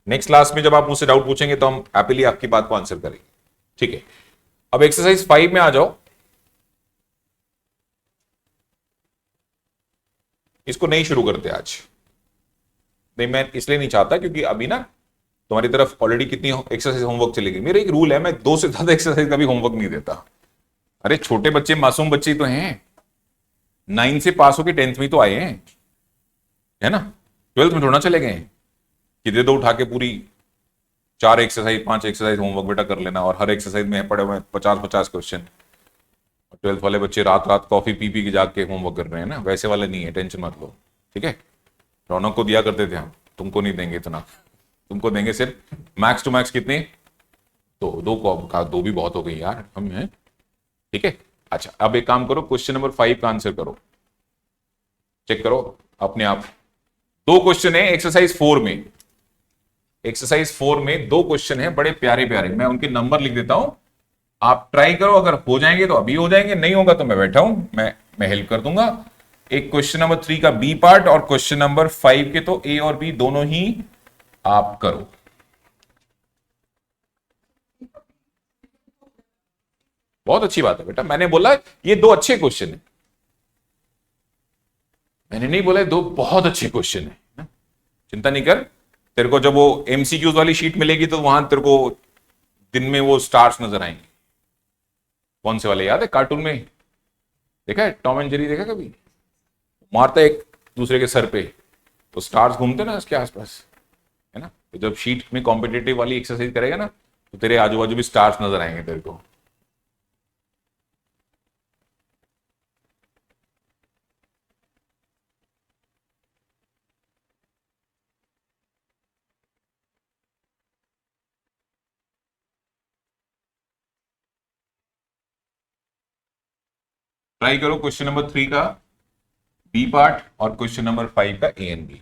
नेक्स्ट क्लास में जब आप मुझसे डाउट पूछेंगे तो हम हैप्पीली आपकी बात को आंसर करेंगे। ठीक है, अब एक्सरसाइज 5 में आ जाओ। इसको नहीं शुरू करते आज, नहीं मैं इसलिए नहीं चाहता क्योंकि अभी ना तुम्हारी तरफ ऑलरेडी कितनी एक्सरसाइज होमवर्क चलेगी। मेरा एक रूल है, मैं 2 से ज्यादा एक्सरसाइज का भी होमवर्क नहीं देता। अरे छोटे बच्चे मासूम बच्चे तो हैं, 9 से पास होकर 10th में तो आए हैं, है ना, 12th में थोड़ा चले गए कि दे दो उठा के पूरी 4 एक्सरसाइज 5 एक्सरसाइज होमवर्क बेटा कर लेना, और हर एक्सरसाइज में पड़े हुए 50-50 क्वेश्चन। 12th वाले बच्चे रात रात कॉफी पी पी के जाके होमवर्क कर रहे हैं ना, वैसे वाले नहीं है, टेंशन मत लो। ठीक है, रौनक को दिया करते थे हम, तुमको नहीं देंगे इतना, तुमको देंगे सिर्फ मैक्स टू मैक्स कितने, तो 2 को 2 भी बहुत हो गई यार हम हैं। ठीक है, अच्छा अब एक काम करो, क्वेश्चन नंबर 5 का आंसर करो, चेक करो अपने आप। 2 क्वेश्चन है एक्सरसाइज 4 में, एक्सरसाइज 4 में 2 क्वेश्चन है बड़े प्यारे प्यारे, मैं उनके नंबर लिख देता हूं, आप ट्राई करो, अगर हो जाएंगे तो अभी हो जाएंगे, नहीं होगा तो मैं बैठा हूं, मैं हेल्प कर दूंगा। एक क्वेश्चन नंबर 3 का बी पार्ट और क्वेश्चन नंबर 5 के तो ए और बी दोनों ही आप करो। बहुत अच्छी बात है बेटा, मैंने बोला ये 2 अच्छे क्वेश्चन है, मैंने नहीं बोला 2 बहुत अच्छे क्वेश्चन है, चिंता नहीं कर। तेरे को जब वो एमसीक्यूज वाली शीट मिलेगी तो वहां तेरे को दिन में वो स्टार्स नजर आएंगे। कौन से वाले याद है, कार्टून में देखा है टॉम एंड जेरी, देखा कभी, मारता है एक दूसरे के सर पे तो स्टार्स घूमते ना उसके आसपास, है ना। तो जब शीट में कॉम्पिटेटिव वाली एक्सरसाइज करेगा ना तो तेरे आजू बाजू भी स्टार्स नजर आएंगे तेरे को। ट्राई करो क्वेश्चन नंबर 3 का बी पार्ट और क्वेश्चन नंबर 5 का ए एंड बी।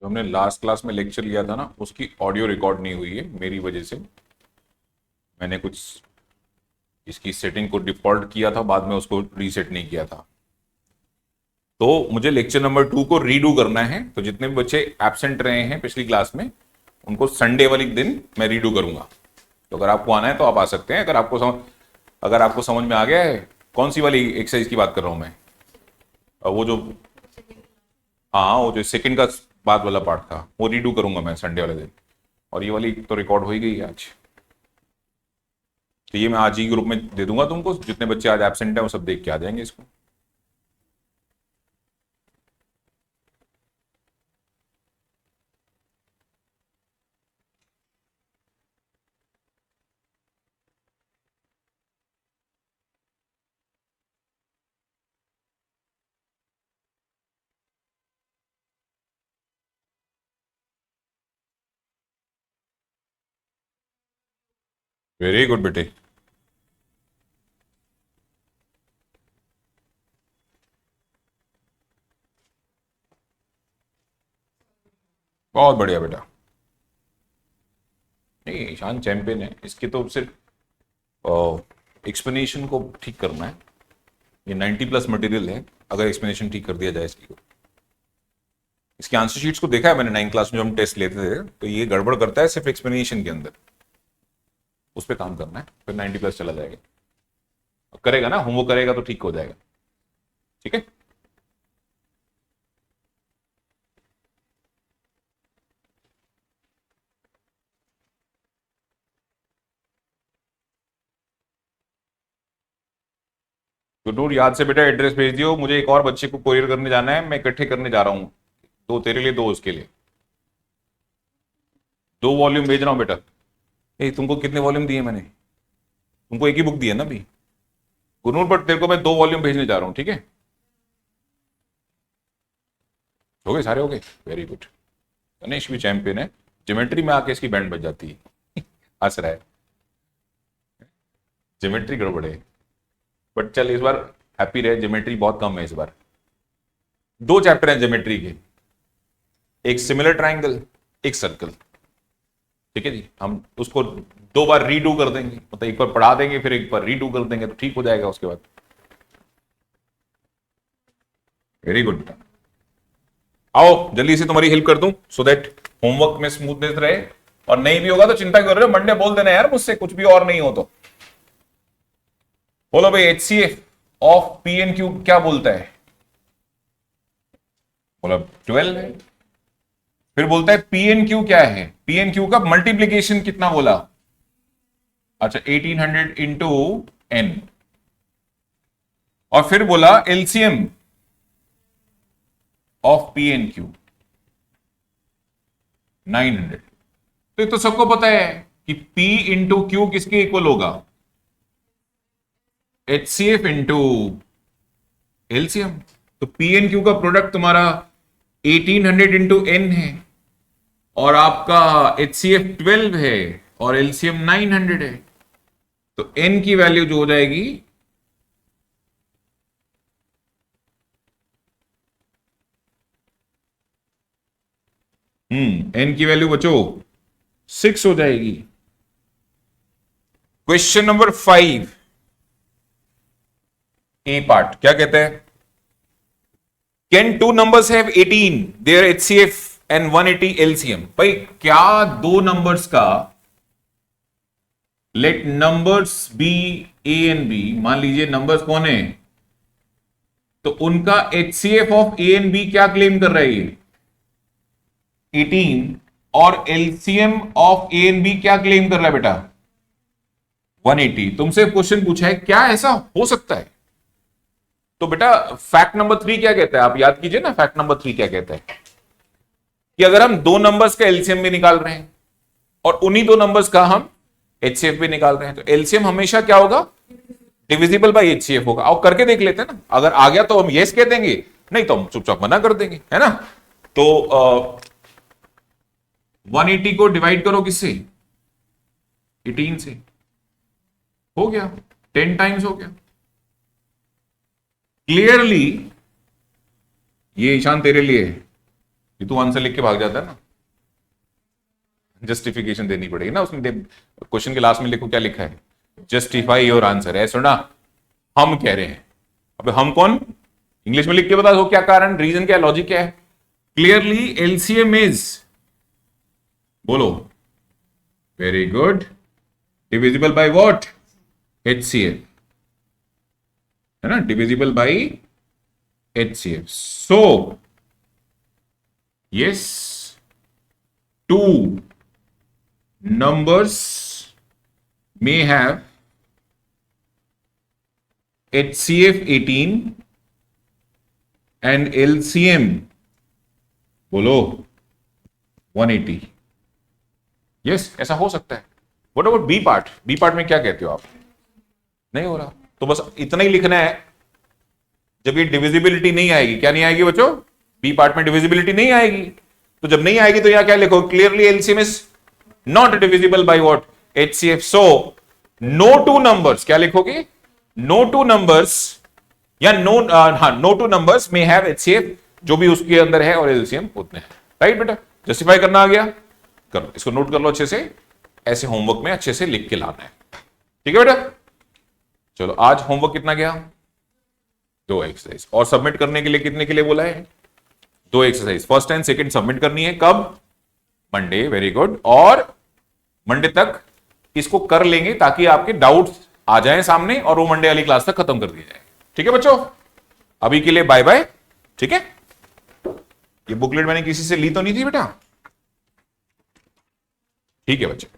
जो हमने लास्ट क्लास में लेक्चर लिया था ना उसकी ऑडियो रिकॉर्ड नहीं हुई है मेरी वजह से, मैंने कुछ इसकी सेटिंग को डिफॉल्ट किया था, बाद में उसको रीसेट नहीं किया था। तो मुझे लेक्चर नंबर 2 को रीडू करना है, तो जितने भी बच्चे एब्सेंट रहे हैं पिछली क्लास में उनको संडे वाली दिन मैं रीडू करूंगा। तो अगर आपको आना है तो आप आ सकते हैं। अगर आपको समझ में आ गया है कौन सी वाली एक्सरसाइज की बात कर रहा हूं मैं, वो जो, हाँ वो जो सेकंड का बाद वाला पार्ट था वो रीडू करूंगा मैं संडे वाले दिन। और ये वाली तो रिकॉर्ड हो ही गई है आज, तो ये मैं आज ही ग्रुप में दे दूंगा तुमको। जितने बच्चे आज एब्सेंट हैं वो सब देख के आ जाएंगे इसको। वेरी गुड बेटे। बहुत बढ़िया बेटा। नहीं, ईशान चैंपियन है। इसके तो सिर्फ एक्सप्लेनेशन को ठीक करना है। ये 90+ मटेरियल है, अगर एक्सप्लेनेशन ठीक कर दिया जाए इसकी। इसकी आंसर शीट्स को देखा है मैंने 9 क्लास में, जब हम टेस्ट लेते थे, तो ये गड़बड़ करता है सिर्फ एक्सप्लेनेशन के अंदर। उस पर काम करना है, फिर 90+ चला जाएगा। करेगा ना, होमवर्क करेगा तो ठीक हो जाएगा। ठीक है। तो डूड याद से बेटा एड्रेस भेज दियो। मुझे एक और बच्चे को कोरियर करने जाना है, मैं इकट्ठे करने जा रहा हूँ। दो तेरे लिए, दो उसके लिए। 2 वॉल्यूम भेज रहा हूँ बेटा। तुमको कितने वॉल्यूम दिए मैंने? तुमको एक ही बुक दी है ना अभी गुनूर, बट तेरे को मैं 2 वॉल्यूम भेजने जा रहा हूँ। ठीक है, हो गए सारे? हो गए, वेरी गुड। गणेश भी चैंपियन है। ज्योमेट्री में आके इसकी बैंड बज जाती है। हंस रहा है, ज्योमेट्री गड़बड़ है। बट चल इस बार हैप्पी रहे, ज्योमेट्री बहुत कम है इस बार। 2 चैप्टर हैं ज्योमेट्री के, एक सिमिलर ट्राइंगल, एक सर्कल। ठीक है जी, हम उसको 2 बार रीडू कर देंगे, मतलब एक बार पढ़ा देंगे फिर एक बार रीडू कर देंगे, तो ठीक हो जाएगा उसके बाद। Very good. आओ जल्दी से तुम्हारी हेल्प कर दूं, सो दैट होमवर्क में स्मूथनेस रहे। और नहीं भी होगा तो चिंता क्यों कर रहे हो, मंडे बोल देना यार मुझसे, कुछ भी और नहीं हो तो। बोलो भाई, HCF ऑफ PNQ क्या बोलता है? बोला 12 है। फिर बोलता है PNQ क्या है? PNQ का मल्टीप्लीकेशन कितना बोला? अच्छा, 1800 इंटू N। और फिर बोला LCM ऑफ PNQ 900। तो ये तो सबको पता है कि P इंटू Q किसके इक्वल होगा? HCF into LCM। तो PNQ का प्रोडक्ट तुम्हारा 1800 इंटू N है, और आपका HCF 12 है, और LCM 900 है। तो N की वैल्यू जो हो जाएगी, N की वैल्यू बचो 6 हो जाएगी। क्वेश्चन नंबर 5 ए पार्ट क्या कहते हैं? Can 2 numbers have 18 their HCF and 180 LCM? भाई क्या 2 नंबर्स का, let numbers be A and B, मान लीजिए नंबर्स कौन है, तो उनका HCF of A and B क्या क्लेम कर रहा है ये? 18। और LCM of A and B क्या क्लेम कर रहा है बेटा? 180। तुमसे क्वेश्चन पूछा है क्या ऐसा हो सकता है? तो बेटा फैक्ट नंबर 3 क्या कहता है, आप याद कीजिए ना। फैक्ट नंबर 3 क्या कहता है कि अगर हम 2 नंबर्स का LCM भी निकाल रहे हैं और उन्हीं 2 नंबर्स का हम HCF भी निकाल रहे हैं, तो LCM हमेशा क्या होगा? डिविजिबल बाय HCF होगा। और करके देख लेते हैं ना, अगर आ गया तो हम यस कह देंगे, नहीं तो हम चुपचाप मना कर देंगे, है ना। तो 180 को डिवाइड करो किससे? 18 से, हो गया 10 टाइम्स हो गया। क्लियरली ये ईशान तेरे लिए है, ये तू आंसर लिख के भाग जाता है ना, जस्टिफिकेशन देनी पड़ेगी ना उसमें। क्वेश्चन के लास्ट में लिखो क्या लिखा है, जस्टिफाई योर आंसर। है सुना, हम कह रहे हैं। अब हम कौन? इंग्लिश में लिख के बता दो क्या कारण, रीजन क्या है, लॉजिक क्या है। क्लियरली एलसीएम इज, बोलो, very good, divisible by what, HCF, है ना, divisible by HCF। So yes, two numbers may have HCF 18 and LCM, बोलो, 180। यस, ऐसा हो सकता है। What about b part, b part में क्या कहते हो आप, नहीं हो रहा, तो बस इतना ही लिखना है। जब ये डिविजिबिलिटी नहीं आएगी, क्या नहीं आएगी बच्चों, बी पार्ट में डिविजिबिलिटी नहीं आएगी, तो जब नहीं आएगी तो यहां क्या लिखो, clearly LCM is not divisible by what, HCF। So no two numbers, क्या लिखोगे, नो टू नंबर्स, या no two numbers may have HCF, जो भी उसके अंदर है, और एलसीएम उतने हैं। राइट बेटा, जस्टिफाई करना आ गया, करो, इसको नोट कर लो अच्छे से, ऐसे होमवर्क में अच्छे से लिख के लाना है। ठीक है बेटा, चलो आज होमवर्क कितना गया, 2 एक्सरसाइज, और सबमिट करने के लिए कितने के लिए बोला है, 2 exercise, first and second submit करनी है, कब, मंडे, वेरी गुड, और मंडे तक इसको कर लेंगे ताकि आपके डाउट्स आ जाएं सामने और वो मंडे वाली क्लास तक खत्म कर दिया जाए। ठीक है बच्चों, अभी के लिए बाय बाय। ठीक है, ये बुकलेट मैंने किसी से ली तो नहीं थी बेटा, ठीक है बच्चे,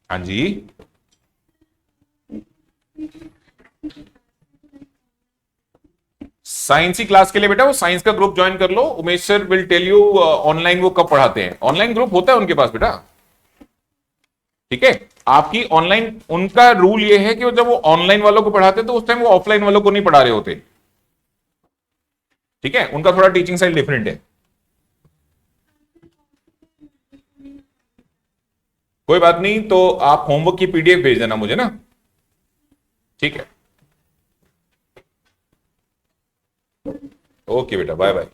हाँ जी, साइंस की क्लास के लिए बेटा वो साइंस का ग्रुप ज्वाइन कर लो, Umesh sir will tell you online वो कब पढ़ाते हैं, ऑनलाइन ग्रुप होता है उनके पास बेटा। ठीक है, आपकी ऑनलाइन, उनका रूल ये है कि जब वो ऑनलाइन वालों को पढ़ाते हैं तो उस टाइम वो ऑफलाइन वालों को नहीं पढ़ा रहे होते। ठीक है, उनका थोड़ा टीचिंग स्टाइल डिफरेंट है। कोई बात नहीं, तो आप होमवर्क की PDF भेज देना मुझे ना, ठीक है, ओके बेटा, बाय बाय।